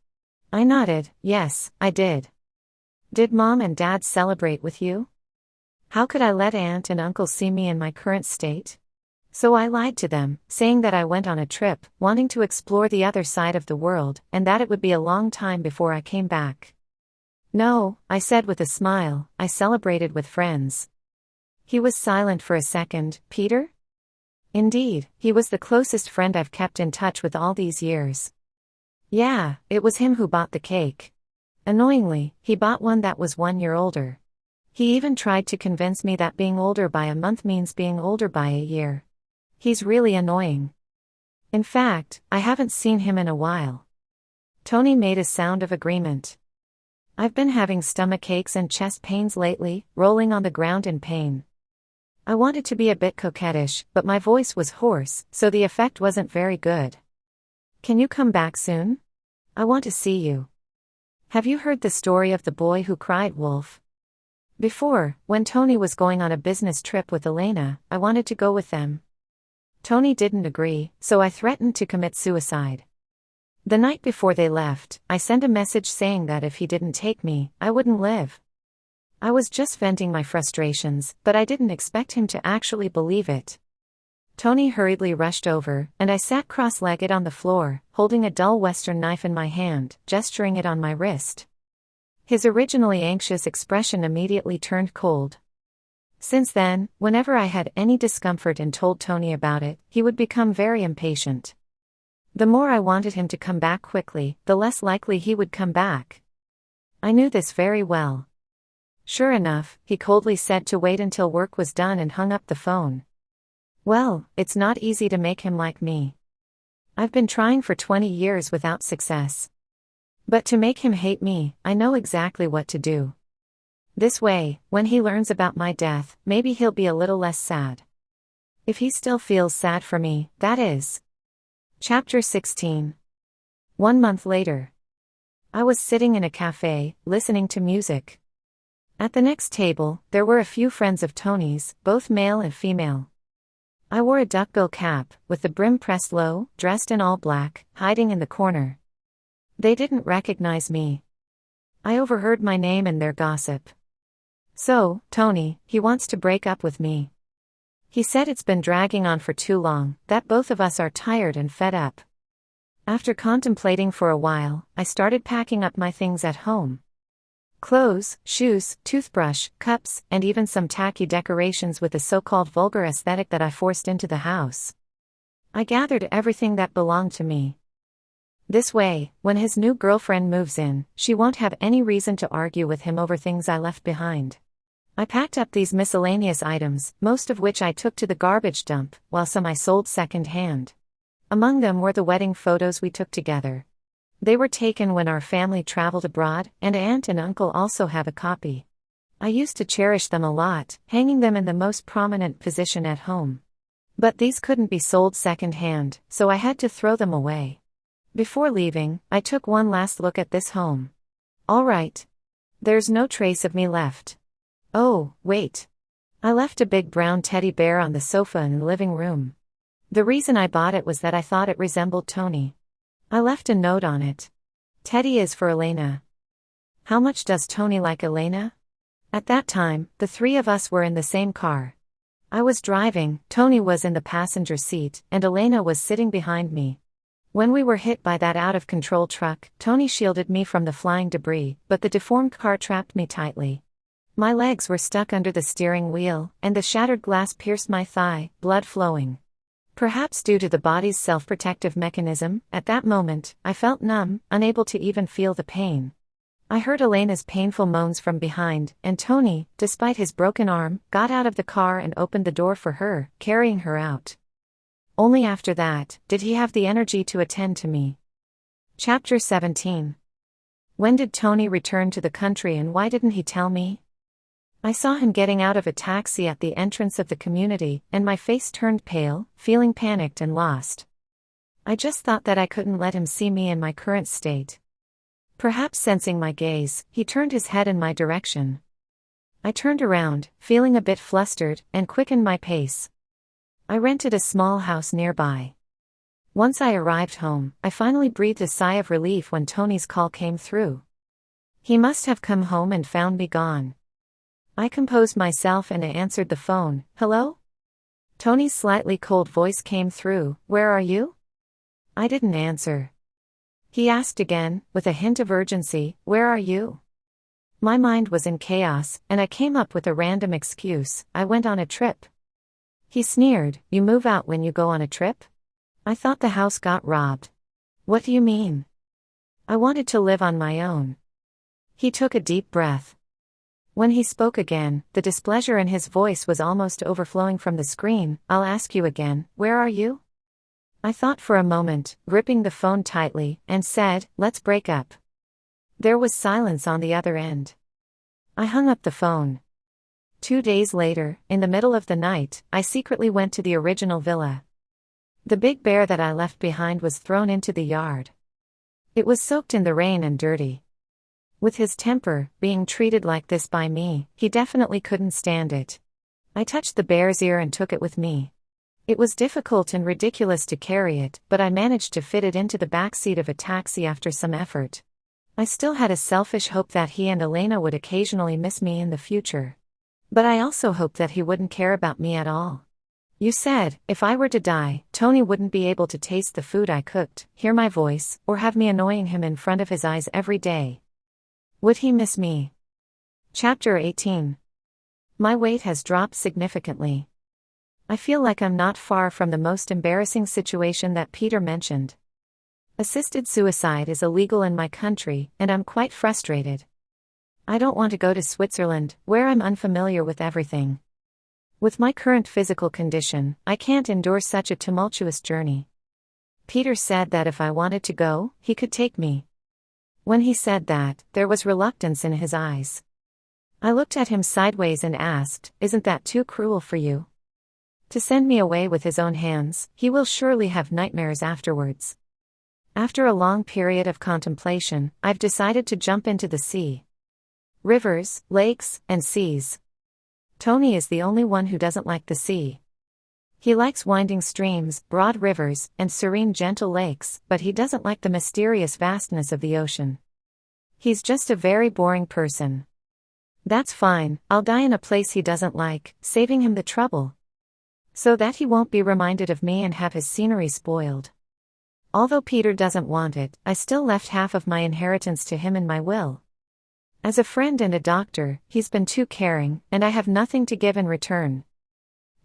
I nodded. Yes, I did. Did Mom and Dad celebrate with you? How could I let Aunt and Uncle see me in my current state? So I lied to them, saying that I went on a trip, wanting to explore the other side of the world, and that it would be a long time before I came back. No, I said with a smile, I celebrated with friends. He was silent for a second. Peter? Indeed, he was the closest friend I've kept in touch with all these years. Yeah, it was him who bought the cake. Annoyingly, he bought one that was 1 year older. He even tried to convince me that being older by a month means being older by a year. He's really annoying. In fact, I haven't seen him in a while. Tony made a sound of agreement. I've been having stomach aches and chest pains lately, rolling on the ground in pain. I wanted to be a bit coquettish, but my voice was hoarse, so the effect wasn't very good. Can you come back soon? I want to see you. Have you heard the story of the boy who cried wolf? Before, when Tony was going on a business trip with Elena, I wanted to go with them. Tony didn't agree, so I threatened to commit suicide. The night before they left, I sent a message saying that if he didn't take me, I wouldn't live. I was just venting my frustrations, but I didn't expect him to actually believe it. Tony hurriedly rushed over, and I sat cross-legged on the floor, holding a dull Western knife in my hand, gesturing it on my wrist. His originally anxious expression immediately turned cold. Since then, whenever I had any discomfort and told Tony about it, he would become very impatient. The more I wanted him to come back quickly, the less likely he would come back. I knew this very well. Sure enough, he coldly said to wait until work was done and hung up the phone. Well, it's not easy to make him like me. I've been trying for 20 years without success. But to make him hate me, I know exactly what to do. This way, when he learns about my death, maybe he'll be a little less sad. If he still feels sad for me, that is. Chapter 16. 1 month later. I was sitting in a cafe, listening to music. At the next table, there were a few friends of Tony's, both male and female. I wore a duckbill cap, with the brim pressed low, dressed in all black, hiding in the corner. They didn't recognize me. I overheard my name and their gossip. So, Tony, he wants to break up with me. He said it's been dragging on for too long, that both of us are tired and fed up. After contemplating for a while, I started packing up my things at home. Clothes, shoes, toothbrush, cups, and even some tacky decorations with the so-called vulgar aesthetic that I forced into the house. I gathered everything that belonged to me. This way, when his new girlfriend moves in, she won't have any reason to argue with him over things I left behind. I packed up these miscellaneous items, most of which I took to the garbage dump, while some I sold second-hand. Among them were the wedding photos we took together. They were taken when our family traveled abroad, and aunt and uncle also have a copy. I used to cherish them a lot, hanging them in the most prominent position at home. But these couldn't be sold second-hand, so I had to throw them away. Before leaving, I took one last look at this home. All right. There's no trace of me left. Oh, wait. I left a big brown teddy bear on the sofa in the living room. The reason I bought it was that I thought it resembled Tony. I left a note on it. Teddy is for Elena. How much does Tony like Elena? At that time, the three of us were in the same car. I was driving, Tony was in the passenger seat, and Elena was sitting behind me. When we were hit by that out-of-control truck, Tony shielded me from the flying debris, but the deformed car trapped me tightly. My legs were stuck under the steering wheel, and the shattered glass pierced my thigh, blood flowing. Perhaps due to the body's self-protective mechanism, at that moment, I felt numb, unable to even feel the pain. I heard Elena's painful moans from behind, and Tony, despite his broken arm, got out of the car and opened the door for her, carrying her out. Only after that, did he have the energy to attend to me. Chapter 17. When did Tony return to the country and why didn't he tell me? I saw him getting out of a taxi at the entrance of the community, and my face turned pale, feeling panicked and lost. I just thought that I couldn't let him see me in my current state. Perhaps sensing my gaze, he turned his head in my direction. I turned around, feeling a bit flustered, and quickened my pace. I rented a small house nearby. Once I arrived home, I finally breathed a sigh of relief when Tony's call came through. He must have come home and found me gone. I composed myself and I answered the phone. Hello? Tony's slightly cold voice came through. Where are you? I didn't answer. He asked again, with a hint of urgency, where are you? My mind was in chaos, and I came up with a random excuse. I went on a trip. He sneered. You move out when you go on a trip? I thought the house got robbed. What do you mean? I wanted to live on my own. He took a deep breath. When he spoke again, the displeasure in his voice was almost overflowing from the screen. I'll ask you again, where are you? I thought for a moment, gripping the phone tightly, and said, let's break up. There was silence on the other end. I hung up the phone. 2 days later, in the middle of the night, I secretly went to the original villa. The big bear that I left behind was thrown into the yard. It was soaked in the rain and dirty. With his temper, being treated like this by me, he definitely couldn't stand it. I touched the bear's ear and took it with me. It was difficult and ridiculous to carry it, but I managed to fit it into the back seat of a taxi after some effort. I still had a selfish hope that he and Elena would occasionally miss me in the future. But I also hoped that he wouldn't care about me at all. You said, if I were to die, Tony wouldn't be able to taste the food I cooked, hear my voice, or have me annoying him in front of his eyes every day. Would he miss me? Chapter 18. My weight has dropped significantly. I feel like I'm not far from the most embarrassing situation that Peter mentioned. Assisted suicide is illegal in my country, and I'm quite frustrated. I don't want to go to Switzerland, where I'm unfamiliar with everything. With my current physical condition, I can't endure such a tumultuous journey. Peter said that if I wanted to go, he could take me. When he said that, there was reluctance in his eyes. I looked at him sideways and asked, "Isn't that too cruel for you? To send me away with his own hands, he will surely have nightmares afterwards." After a long period of contemplation, I've decided to jump into the sea. Rivers, lakes, and seas. Tony is the only one who doesn't like the sea. He likes winding streams, broad rivers, and serene gentle lakes, but he doesn't like the mysterious vastness of the ocean. He's just a very boring person. That's fine, I'll die in a place he doesn't like, saving him the trouble. So that he won't be reminded of me and have his scenery spoiled. Although Peter doesn't want it, I still left half of my inheritance to him in my will. As a friend and a doctor, he's been too caring, and I have nothing to give in return.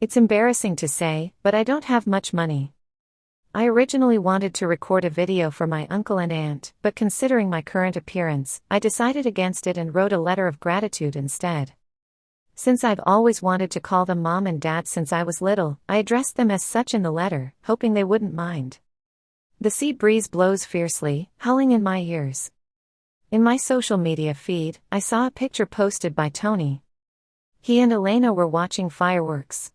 It's embarrassing to say, but I don't have much money. I originally wanted to record a video for my uncle and aunt, but considering my current appearance, I decided against it and wrote a letter of gratitude instead. Since I've always wanted to call them Mom and Dad since I was little, I addressed them as such in the letter, hoping they wouldn't mind. The sea breeze blows fiercely, howling in my ears. In my social media feed, I saw a picture posted by Tony. He and Elena were watching fireworks.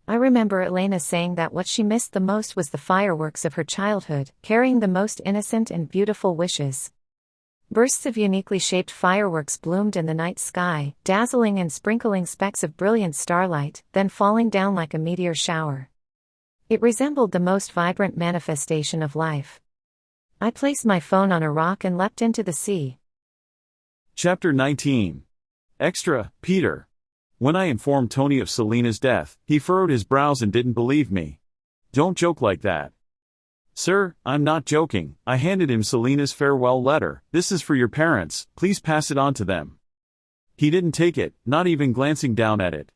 I remember Elena saying that what she missed the most was the fireworks of her childhood, carrying the most innocent and beautiful wishes. Bursts of uniquely shaped fireworks bloomed in the night sky, dazzling and sprinkling specks of brilliant starlight, then falling down like a meteor shower. It resembled the most vibrant manifestation of life. I placed my phone on a rock and leapt into the sea. Chapter 19. Extra, Peter. When I informed Tony of Selena's death, he furrowed his brows and didn't believe me. "Don't joke like that." "Sir, I'm not joking." I handed him Selena's farewell letter. "This is for your parents, please pass it on to them." He didn't take it, not even glancing down at it.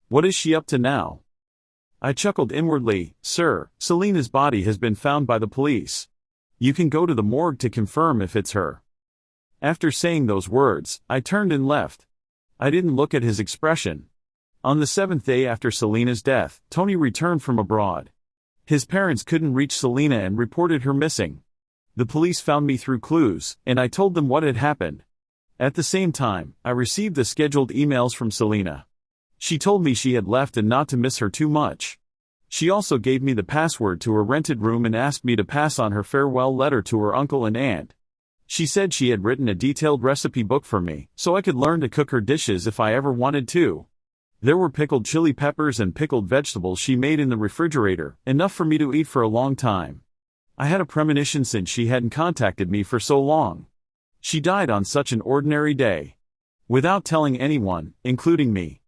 "What is she up to now?" I chuckled inwardly. "Sir, Selena's body has been found by the police. You can go to the morgue to confirm if it's her." After saying those words, I turned and left. I didn't look at his expression. On the 7th day after Selena's death, Tony returned from abroad. His parents couldn't reach Selena and reported her missing. The police found me through clues, and I told them what had happened. At the same time, I received the scheduled emails from Selena. She told me she had left and not to miss her too much. She also gave me the password to her rented room and asked me to pass on her farewell letter to her uncle and aunt. She said she had written a detailed recipe book for me, so I could learn to cook her dishes if I ever wanted to. There were pickled chili peppers and pickled vegetables she made in the refrigerator, enough for me to eat for a long time. I had a premonition since she hadn't contacted me for so long. She died on such an ordinary day. Without telling anyone, including me.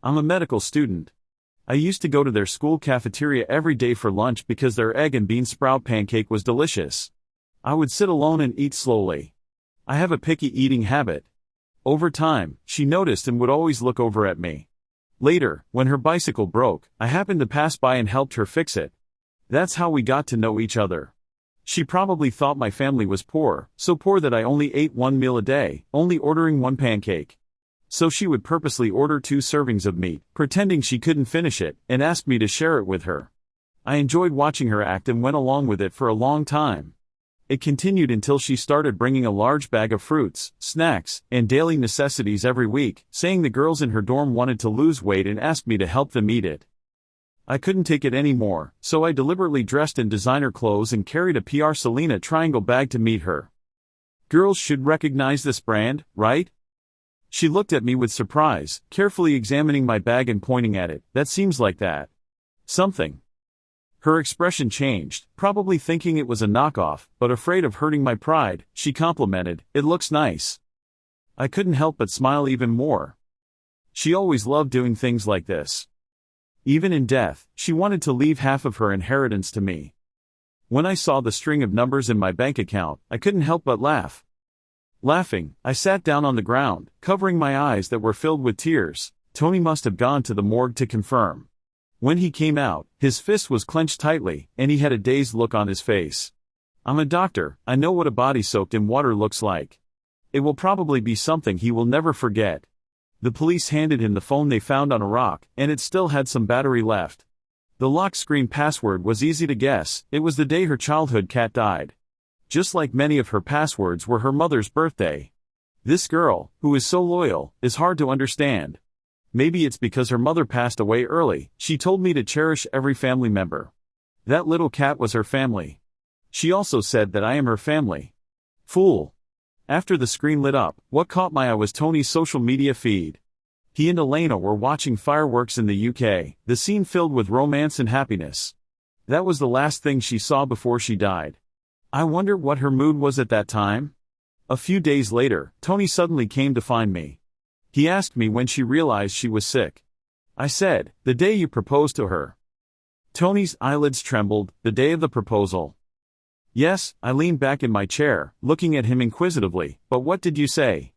I'm a medical student. I used to go to their school cafeteria every day for lunch because their egg and bean sprout pancake was delicious. I would sit alone and eat slowly. I have a picky eating habit. Over time, she noticed and would always look over at me. Later, when her bicycle broke, I happened to pass by and helped her fix it. That's how we got to know each other. She probably thought my family was poor, so poor that I only ate one meal a day, only ordering one pancake. So she would purposely order 2 servings of meat, pretending she couldn't finish it, and ask me to share it with her. I enjoyed watching her act and went along with it for a long time. It continued until she started bringing a large bag of fruits, snacks, and daily necessities every week, saying the girls in her dorm wanted to lose weight and asked me to help them eat it. I couldn't take it anymore, so I deliberately dressed in designer clothes and carried a PR Selena triangle bag to meet her. "Girls should recognize this brand, right?" She looked at me with surprise, carefully examining my bag and pointing at it. "That seems like that. Something." Her expression changed, probably thinking it was a knockoff, but afraid of hurting my pride, she complimented, "It looks nice." I couldn't help but smile even more. She always loved doing things like this. Even in death, she wanted to leave half of her inheritance to me. When I saw the string of numbers in my bank account, I couldn't help but laugh. Laughing, I sat down on the ground, covering my eyes that were filled with tears. Tony must have gone to the morgue to confirm. When he came out, his fist was clenched tightly, and he had a dazed look on his face. I'm a doctor, I know what a body soaked in water looks like. It will probably be something he will never forget. The police handed him the phone they found on a rock, and it still had some battery left. The lock screen password was easy to guess, it was the day her childhood cat died. Just like many of her passwords were her mother's birthday. This girl, who is so loyal, is hard to understand. Maybe it's because her mother passed away early. She told me to cherish every family member. That little cat was her family. She also said that I am her family. Fool. After the screen lit up, what caught my eye was Tony's social media feed. He and Elena were watching fireworks in the UK, the scene filled with romance and happiness. That was the last thing she saw before she died. I wonder what her mood was at that time? A few days later, Tony suddenly came to find me. He asked me when she realized she was sick. I said, the day you proposed to her. Tony's eyelids trembled, the day of the proposal. Yes, I leaned back in my chair, looking at him inquisitively, but what did you say?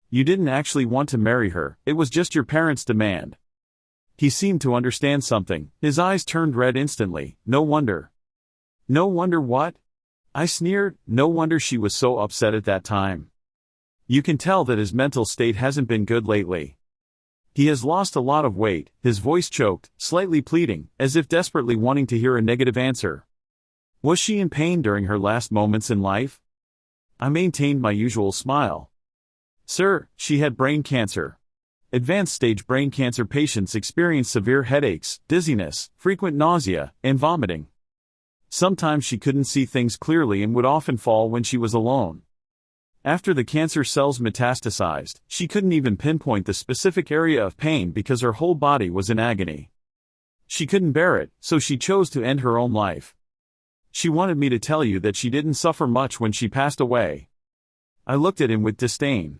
You didn't actually want to marry her, it was just your parents' demand. He seemed to understand something, his eyes turned red instantly. No wonder. No wonder what? I sneered, no wonder she was so upset at that time. You can tell that his mental state hasn't been good lately. He has lost a lot of weight, his voice choked, slightly pleading, as if desperately wanting to hear a negative answer. Was she in pain during her last moments in life? I maintained my usual smile. Sir, she had brain cancer. Advanced stage brain cancer patients experience severe headaches, dizziness, frequent nausea, and vomiting. Sometimes she couldn't see things clearly and would often fall when she was alone. After the cancer cells metastasized, she couldn't even pinpoint the specific area of pain because her whole body was in agony. She couldn't bear it, so she chose to end her own life. She wanted me to tell you that she didn't suffer much when she passed away. I looked at him with disdain.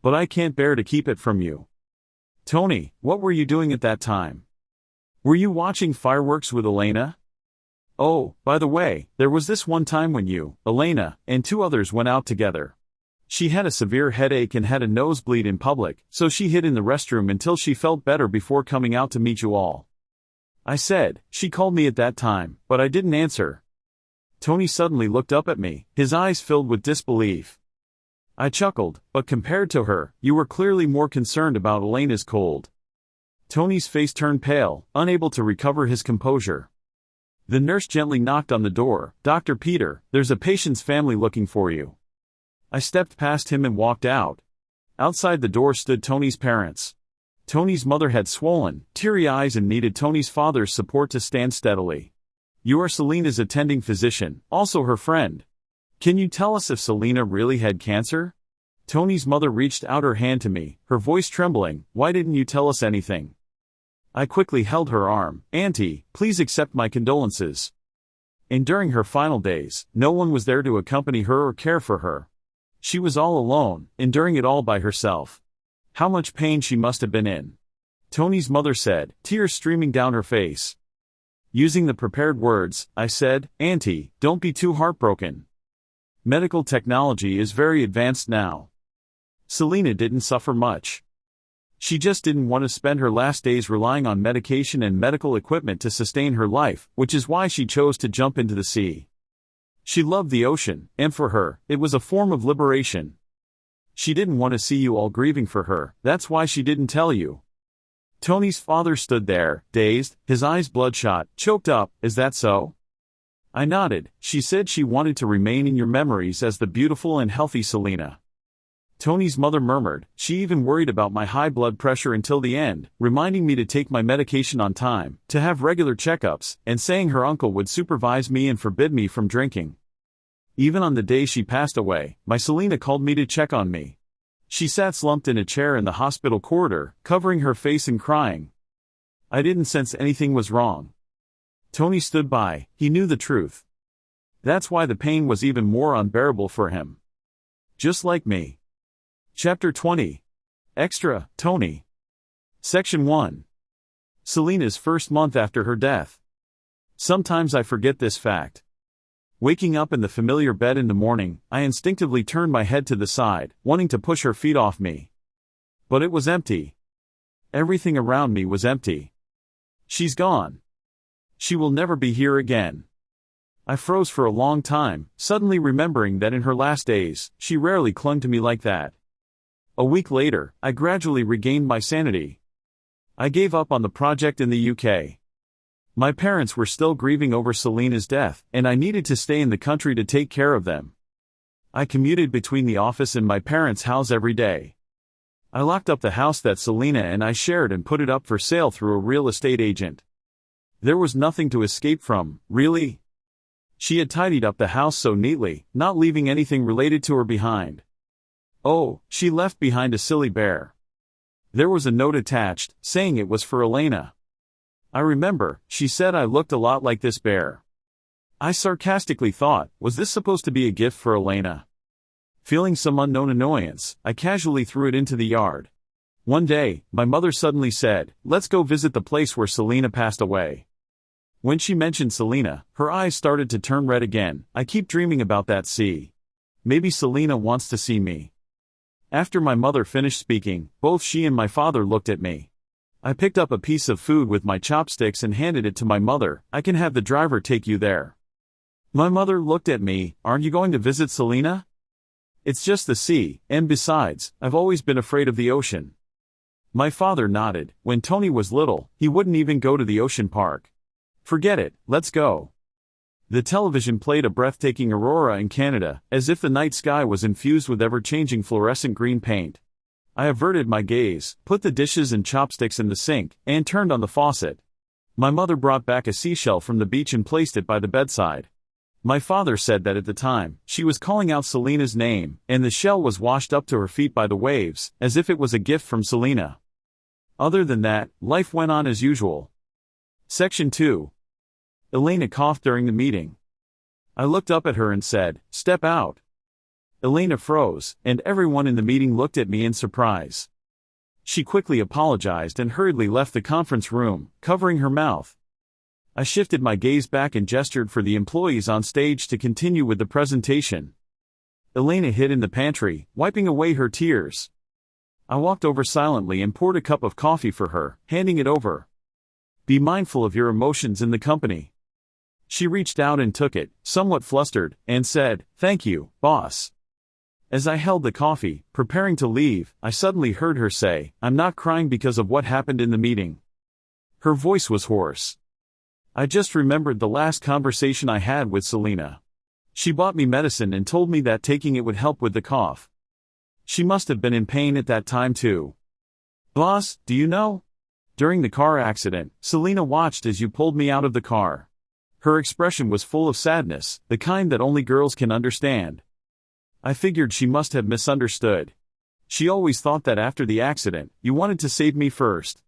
But I can't bear to keep it from you. Tony, what were you doing at that time? Were you watching fireworks with Elena? Oh, by the way, there was this one time when you, Elena, and 2 others went out together. She had a severe headache and had a nosebleed in public, so she hid in the restroom until she felt better before coming out to meet you all. I said, she called me at that time, but I didn't answer. Tony suddenly looked up at me, his eyes filled with disbelief. I chuckled, but compared to her, you were clearly more concerned about Elena's cold. Tony's face turned pale, unable to recover his composure. The nurse gently knocked on the door. Dr. Peter, there's a patient's family looking for you. I stepped past him and walked out. Outside the door stood Tony's parents. Tony's mother had swollen, teary eyes and needed Tony's father's support to stand steadily. You are Selena's attending physician, also her friend. Can you tell us if Selena really had cancer? Tony's mother reached out her hand to me, her voice trembling. Why didn't you tell us anything? I quickly held her arm. Auntie, please accept my condolences. And during her final days, no one was there to accompany her or care for her. She was all alone, enduring it all by herself. How much pain she must have been in. Tony's mother said, tears streaming down her face. Using the prepared words, I said, Auntie, don't be too heartbroken. Medical technology is very advanced now. Selena didn't suffer much. She just didn't want to spend her last days relying on medication and medical equipment to sustain her life, which is why she chose to jump into the sea. She loved the ocean, and for her, it was a form of liberation. She didn't want to see you all grieving for her, that's why she didn't tell you. Tony's father stood there, dazed, his eyes bloodshot, choked up. Is that so? I nodded. She said she wanted to remain in your memories as the beautiful and healthy Selena. Tony's mother murmured, she even worried about my high blood pressure until the end, reminding me to take my medication on time, to have regular checkups, and saying her uncle would supervise me and forbid me from drinking. Even on the day she passed away, my Selena called me to check on me. She sat slumped in a chair in the hospital corridor, covering her face and crying. I didn't sense anything was wrong. Tony stood by, he knew the truth. That's why the pain was even more unbearable for him. Just like me. Chapter 20. Extra, Tony. Section 1. Selena's first month after her death. Sometimes I forget this fact. Waking up in the familiar bed in the morning, I instinctively turned my head to the side, wanting to push her feet off me. But it was empty. Everything around me was empty. She's gone. She will never be here again. I froze for a long time, suddenly remembering that in her last days, she rarely clung to me like that. A week later, I gradually regained my sanity. I gave up on the project in the UK. My parents were still grieving over Selena's death, and I needed to stay in the country to take care of them. I commuted between the office and my parents' house every day. I locked up the house that Selena and I shared and put it up for sale through a real estate agent. There was nothing to escape from, really. She had tidied up the house so neatly, not leaving anything related to her behind. Oh, she left behind a silly bear. There was a note attached, saying it was for Elena. I remember, she said I looked a lot like this bear. I sarcastically thought, was this supposed to be a gift for Elena? Feeling some unknown annoyance, I casually threw it into the yard. One day, my mother suddenly said, let's go visit the place where Selena passed away. When she mentioned Selena, her eyes started to turn red again. I keep dreaming about that sea. Maybe Selena wants to see me. After my mother finished speaking, both she and my father looked at me. I picked up a piece of food with my chopsticks and handed it to my mother. I can have the driver take you there. My mother looked at me, aren't you going to visit Selena? It's just the sea, and besides, I've always been afraid of the ocean. My father nodded. When Tony was little, he wouldn't even go to the ocean park. Forget it, let's go. The television played a breathtaking aurora in Canada, as if the night sky was infused with ever-changing fluorescent green paint. I averted my gaze, put the dishes and chopsticks in the sink, and turned on the faucet. My mother brought back a seashell from the beach and placed it by the bedside. My father said that at the time, she was calling out Selena's name, and the shell was washed up to her feet by the waves, as if it was a gift from Selena. Other than that, life went on as usual. Section 2. Elena coughed during the meeting. I looked up at her and said, "Step out." Elena froze, and everyone in the meeting looked at me in surprise. She quickly apologized and hurriedly left the conference room, covering her mouth. I shifted my gaze back and gestured for the employees on stage to continue with the presentation. Elena hid in the pantry, wiping away her tears. I walked over silently and poured a cup of coffee for her, handing it over. Be mindful of your emotions in the company. She reached out and took it, somewhat flustered, and said, "Thank you, boss." As I held the coffee, preparing to leave, I suddenly heard her say, "I'm not crying because of what happened in the meeting." Her voice was hoarse. I just remembered the last conversation I had with Selena. She bought me medicine and told me that taking it would help with the cough. She must have been in pain at that time too. "Boss, do you know? During the car accident, Selena watched as you pulled me out of the car. Her expression was full of sadness, the kind that only girls can understand. I figured she must have misunderstood. She always thought that after the accident, you wanted to save me first."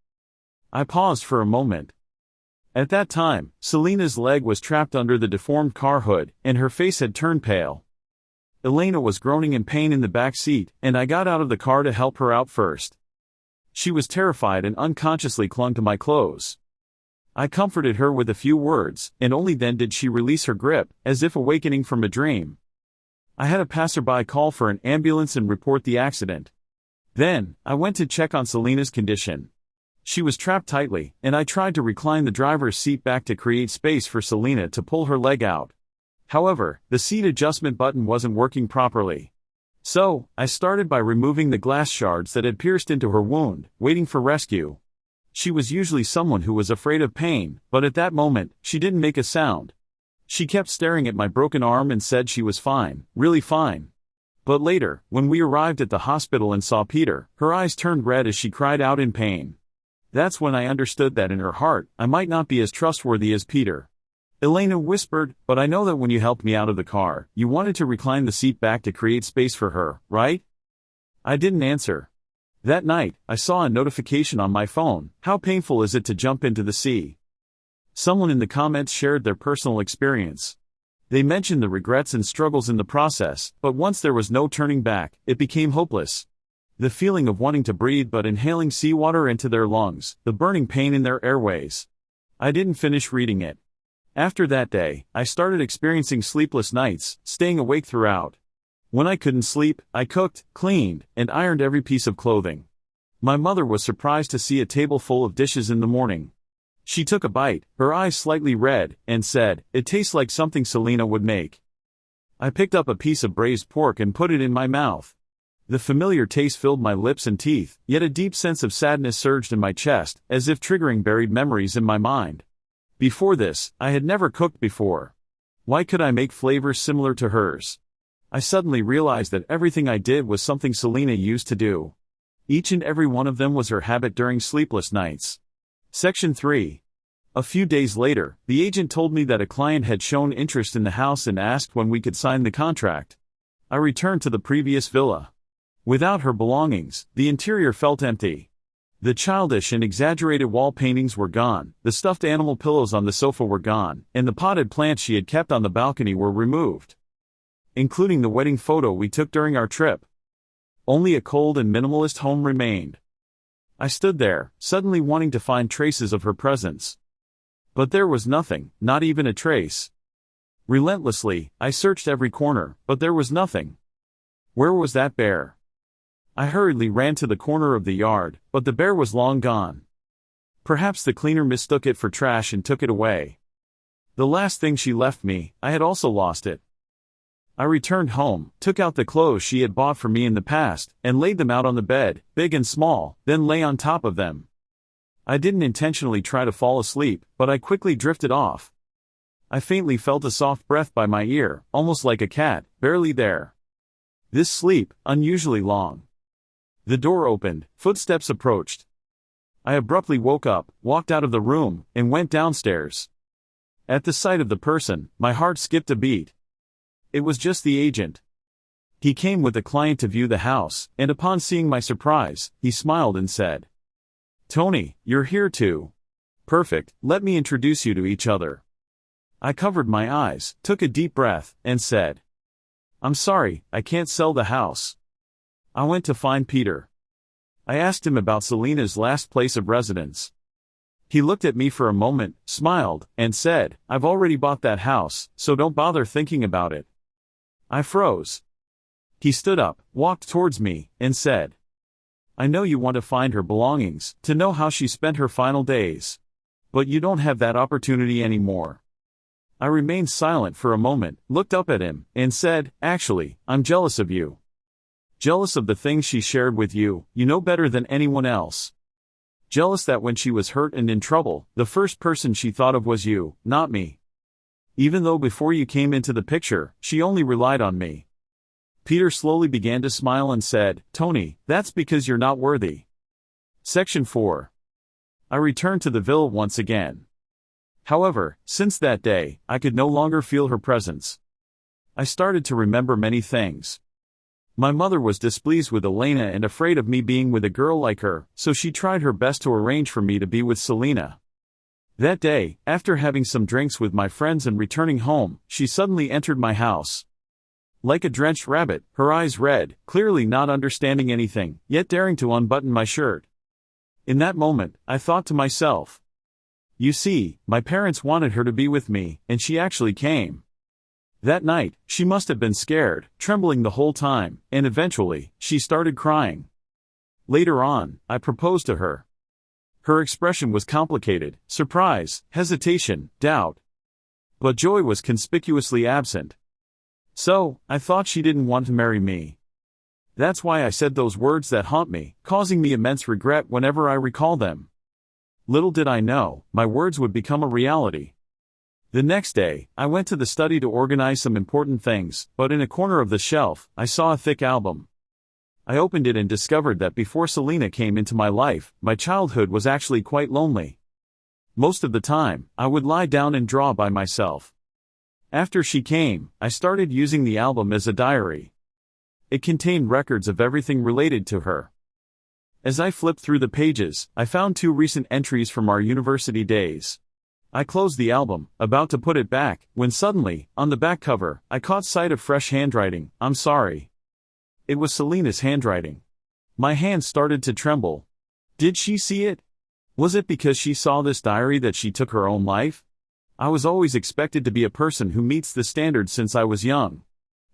I paused for a moment. At that time, Selena's leg was trapped under the deformed car hood, and her face had turned pale. Elena was groaning in pain in the back seat, and I got out of the car to help her out first. She was terrified and unconsciously clung to my clothes. I comforted her with a few words, and only then did she release her grip, as if awakening from a dream. I had a passerby call for an ambulance and report the accident. Then, I went to check on Selena's condition. She was trapped tightly, and I tried to recline the driver's seat back to create space for Selena to pull her leg out. However, the seat adjustment button wasn't working properly. So, I started by removing the glass shards that had pierced into her wound, waiting for rescue. She was usually someone who was afraid of pain, but at that moment, she didn't make a sound. She kept staring at my broken arm and said she was fine, really fine. But later, when we arrived at the hospital and saw Peter, her eyes turned red as she cried out in pain. That's when I understood that in her heart, I might not be as trustworthy as Peter. Elena whispered, "But I know that when you helped me out of the car, you wanted to recline the seat back to create space for her, right?" I didn't answer. That night, I saw a notification on my phone. How painful is it to jump into the sea? Someone in the comments shared their personal experience. They mentioned the regrets and struggles in the process, but once there was no turning back, it became hopeless. The feeling of wanting to breathe but inhaling seawater into their lungs, the burning pain in their airways. I didn't finish reading it. After that day, I started experiencing sleepless nights, staying awake throughout. When I couldn't sleep, I cooked, cleaned, and ironed every piece of clothing. My mother was surprised to see a table full of dishes in the morning. She took a bite, her eyes slightly red, and said, "It tastes like something Selena would make." I picked up a piece of braised pork and put it in my mouth. The familiar taste filled my lips and teeth, yet a deep sense of sadness surged in my chest, as if triggering buried memories in my mind. Before this, I had never cooked before. Why could I make flavors similar to hers? I suddenly realized that everything I did was something Selena used to do. Each and every one of them was her habit during sleepless nights. Section 3. A few days later, the agent told me that a client had shown interest in the house and asked when we could sign the contract. I returned to the previous villa. Without her belongings, the interior felt empty. The childish and exaggerated wall paintings were gone, the stuffed animal pillows on the sofa were gone, and the potted plants she had kept on the balcony were removed, including the wedding photo we took during our trip. Only a cold and minimalist home remained. I stood there, suddenly wanting to find traces of her presence. But there was nothing, not even a trace. Relentlessly, I searched every corner, but there was nothing. Where was that bear? I hurriedly ran to the corner of the yard, but the bear was long gone. Perhaps the cleaner mistook it for trash and took it away. The last thing she left me, I had also lost it. I returned home, took out the clothes she had bought for me in the past, and laid them out on the bed, big and small, then lay on top of them. I didn't intentionally try to fall asleep, but I quickly drifted off. I faintly felt a soft breath by my ear, almost like a cat, barely there. This sleep, unusually long. The door opened, footsteps approached. I abruptly woke up, walked out of the room, and went downstairs. At the sight of the person, my heart skipped a beat. It was just the agent. He came with a client to view the house, and upon seeing my surprise, he smiled and said, "Tony, you're here too. Perfect, let me introduce you to each other." I covered my eyes, took a deep breath, and said, "I'm sorry, I can't sell the house." I went to find Peter. I asked him about Selena's last place of residence. He looked at me for a moment, smiled, and said, "I've already bought that house, so don't bother thinking about it." I froze. He stood up, walked towards me, and said, "I know you want to find her belongings, to know how she spent her final days. But you don't have that opportunity anymore." I remained silent for a moment, looked up at him, and said, "Actually, I'm jealous of you. Jealous of the things she shared with you, you know better than anyone else. Jealous that when she was hurt and in trouble, the first person she thought of was you, not me. Even though before you came into the picture, she only relied on me." Peter slowly began to smile and said, "Tony, that's because you're not worthy." Section 4. I returned to the villa once again. However, since that day, I could no longer feel her presence. I started to remember many things. My mother was displeased with Elena and afraid of me being with a girl like her, so she tried her best to arrange for me to be with Selena. That day, after having some drinks with my friends and returning home, she suddenly entered my house. Like a drenched rabbit, her eyes red, clearly not understanding anything, yet daring to unbutton my shirt. In that moment, I thought to myself, you see, my parents wanted her to be with me, and she actually came. That night, she must have been scared, trembling the whole time, and eventually, she started crying. Later on, I proposed to her. Her expression was complicated: surprise, hesitation, doubt. But joy was conspicuously absent. So, I thought she didn't want to marry me. That's why I said those words that haunt me, causing me immense regret whenever I recall them. Little did I know, my words would become a reality. The next day, I went to the study to organize some important things, but in a corner of the shelf, I saw a thick album. I opened it and discovered that before Selena came into my life, my childhood was actually quite lonely. Most of the time, I would lie down and draw by myself. After she came, I started using the album as a diary. It contained records of everything related to her. As I flipped through the pages, I found 2 recent entries from our university days. I closed the album, about to put it back, when suddenly, on the back cover, I caught sight of fresh handwriting. "I'm sorry." It was Selena's handwriting. My hand started to tremble. Did she see it? Was it because she saw this diary that she took her own life? I was always expected to be a person who meets the standards since I was young.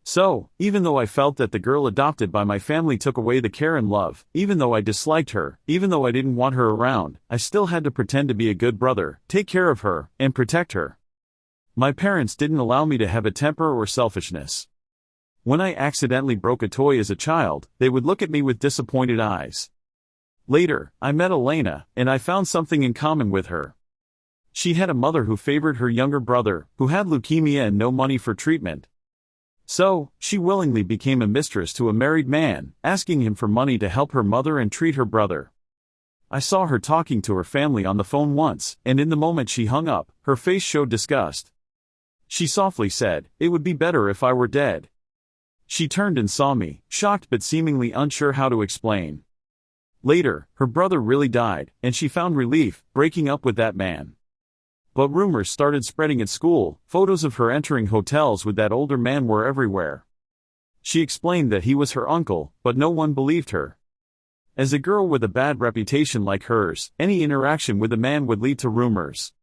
So, even though I felt that the girl adopted by my family took away the care and love, even though I disliked her, even though I didn't want her around, I still had to pretend to be a good brother, take care of her, and protect her. My parents didn't allow me to have a temper or selfishness. When I accidentally broke a toy as a child, they would look at me with disappointed eyes. Later, I met Elena, and I found something in common with her. She had a mother who favored her younger brother, who had leukemia and no money for treatment. So, she willingly became a mistress to a married man, asking him for money to help her mother and treat her brother. I saw her talking to her family on the phone once, and in the moment she hung up, her face showed disgust. She softly said, "It would be better if I were dead." She turned and saw me, shocked but seemingly unsure how to explain. Later, her brother really died, and she found relief, breaking up with that man. But rumors started spreading at school. Photos of her entering hotels with that older man were everywhere. She explained that he was her uncle, but no one believed her. As a girl with a bad reputation like hers, any interaction with a man would lead to rumors.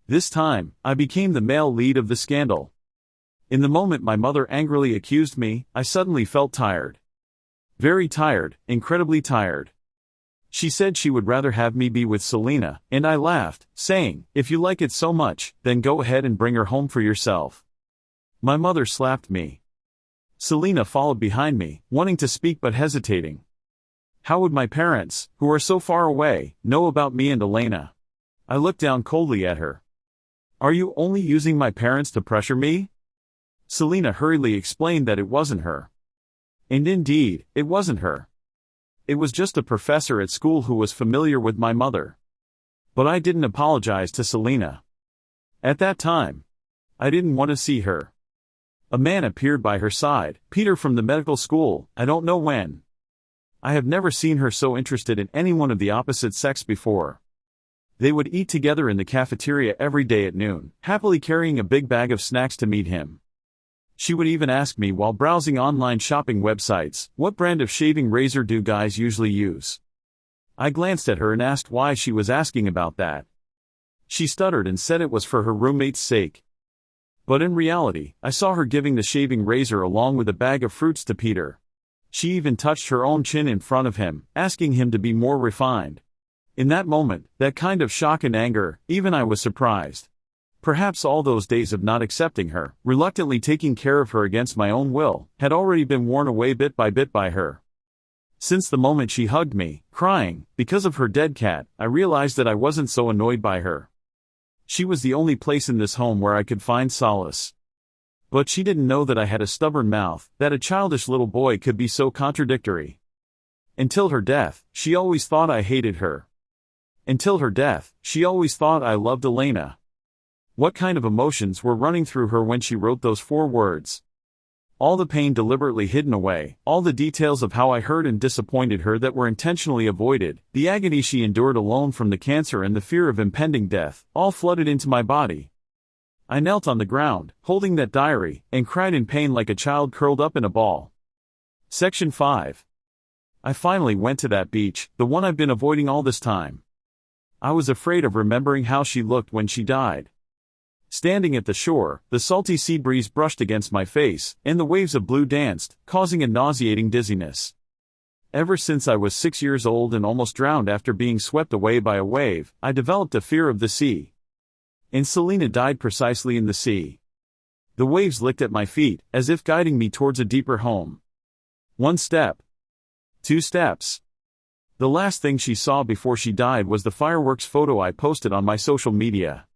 This time, I became the male lead of the scandal. In the moment my mother angrily accused me, I suddenly felt tired. Very tired, incredibly tired. She said she would rather have me be with Selena, and I laughed, saying, "If you like it so much, then go ahead and bring her home for yourself." My mother slapped me. Selena followed behind me, wanting to speak but hesitating. How would my parents, who are so far away, know about me and Elena? I looked down coldly at her. "Are you only using my parents to pressure me?" Selena hurriedly explained that it wasn't her. And indeed, it wasn't her. It was just a professor at school who was familiar with my mother. But I didn't apologize to Selena. At that time, I didn't want to see her. A man appeared by her side, Peter from the medical school, I don't know when. I have never seen her so interested in anyone of the opposite sex before. They would eat together in the cafeteria every day at noon, happily carrying a big bag of snacks to meet him. She would even ask me while browsing online shopping websites, "What brand of shaving razor do guys usually use?" I glanced at her and asked why she was asking about that. She stuttered and said it was for her roommate's sake. But in reality, I saw her giving the shaving razor along with a bag of fruits to Peter. She even touched her own chin in front of him, asking him to be more refined. In that moment, that kind of shock and anger, even I was surprised. Perhaps all those days of not accepting her, reluctantly taking care of her against my own will, had already been worn away bit by her. Since the moment she hugged me, crying, because of her dead cat, I realized that I wasn't so annoyed by her. She was the only place in this home where I could find solace. But she didn't know that I had a stubborn mouth, that a childish little boy could be so contradictory. Until her death, she always thought I hated her. Until her death, she always thought I loved Elena. What kind of emotions were running through her when she wrote those 4 words? All the pain deliberately hidden away, all the details of how I hurt and disappointed her that were intentionally avoided, the agony she endured alone from the cancer and the fear of impending death, all flooded into my body. I knelt on the ground, holding that diary, and cried in pain like a child curled up in a ball. Section 5. I finally went to that beach, the one I've been avoiding all this time. I was afraid of remembering how she looked when she died. Standing at the shore, the salty sea breeze brushed against my face, and the waves of blue danced, causing a nauseating dizziness. Ever since I was 6 years old and almost drowned after being swept away by a wave, I developed a fear of the sea. And Selena died precisely in the sea. The waves licked at my feet, as if guiding me towards a deeper home. 1 step. 2 steps. The last thing she saw before she died was the fireworks photo I posted on my social media.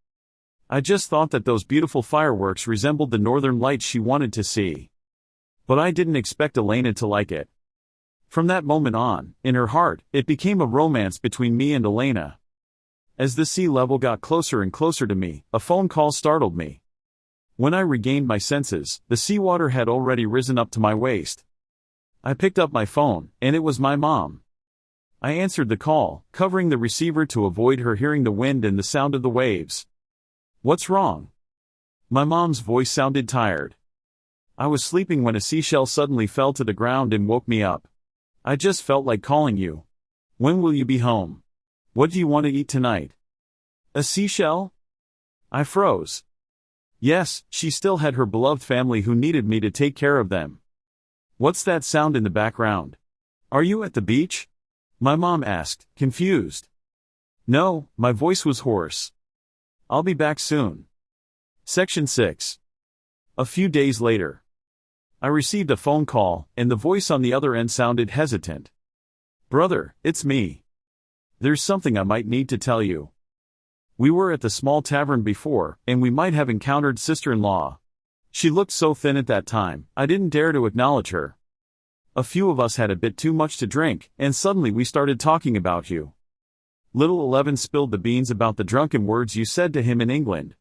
I just thought that those beautiful fireworks resembled the northern lights she wanted to see. But I didn't expect Elena to like it. From that moment on, in her heart, it became a romance between me and Elena. As the sea level got closer and closer to me, a phone call startled me. When I regained my senses, the seawater had already risen up to my waist. I picked up my phone, and it was my mom. I answered the call, covering the receiver to avoid her hearing the wind and the sound of the waves. "What's wrong?" My mom's voice sounded tired. "I was sleeping when a seashell suddenly fell to the ground and woke me up. I just felt like calling you. When will you be home? What do you want to eat tonight?" "A seashell?" I froze. Yes, she still had her beloved family who needed me to take care of them. "What's that sound in the background? Are you at the beach?" my mom asked, confused. "No," my voice was hoarse. "I'll be back soon." Section 6. A few days later. I received a phone call, and the voice on the other end sounded hesitant. "Brother, it's me. There's something I might need to tell you." We were at the small tavern before, and we might have encountered sister-in-law. She looked so thin at that time, I didn't dare to acknowledge her. A few of us had a bit too much to drink, and suddenly we started talking about you. Little 11 spilled the beans about the drunken words you said to him in England.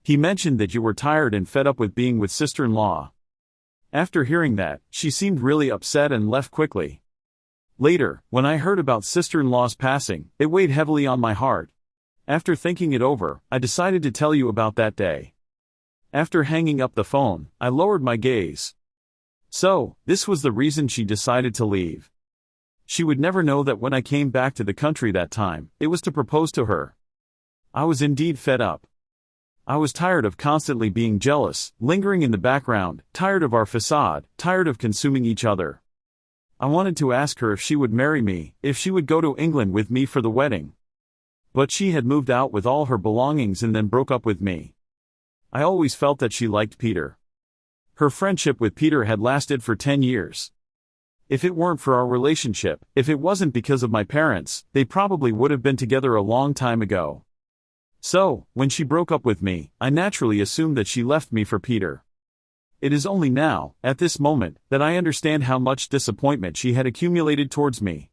He mentioned that you were tired and fed up with being with sister-in-law. After hearing that, she seemed really upset and left quickly. Later, when I heard about sister-in-law's passing, it weighed heavily on my heart. After thinking it over, I decided to tell you about that day. After hanging up the phone, I lowered my gaze. So, this was the reason she decided to leave. She would never know that when I came back to the country that time, it was to propose to her. I was indeed fed up. I was tired of constantly being jealous, lingering in the background, tired of our facade, tired of consuming each other. I wanted to ask her if she would marry me, if she would go to England with me for the wedding. But she had moved out with all her belongings and then broke up with me. I always felt that she liked Peter. Her friendship with Peter had lasted for 10 years. If it weren't for our relationship, if it wasn't because of my parents, they probably would have been together a long time ago. So, when she broke up with me, I naturally assumed that she left me for Peter. It is only now, at this moment, that I understand how much disappointment she had accumulated towards me.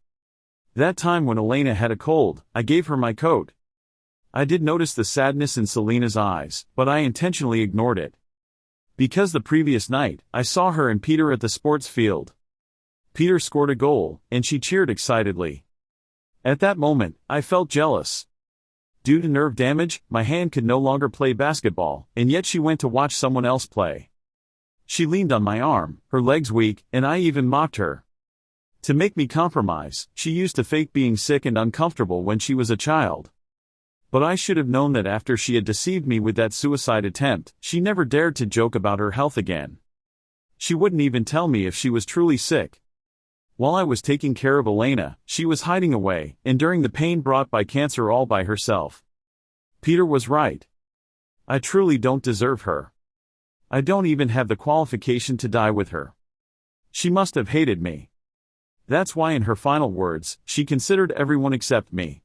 That time when Elena had a cold, I gave her my coat. I did notice the sadness in Selena's eyes, but I intentionally ignored it. Because the previous night, I saw her and Peter at the sports field. Peter scored a goal, and she cheered excitedly. At that moment, I felt jealous. Due to nerve damage, my hand could no longer play basketball, and yet she went to watch someone else play. She leaned on my arm, her legs weak, and I even mocked her. To make me compromise, she used to fake being sick and uncomfortable when she was a child. But I should have known that after she had deceived me with that suicide attempt, she never dared to joke about her health again. She wouldn't even tell me if she was truly sick. While I was taking care of Elena, she was hiding away, enduring the pain brought by cancer all by herself. Peter was right. I truly don't deserve her. I don't even have the qualification to die with her. She must have hated me. That's why in her final words, she considered everyone except me.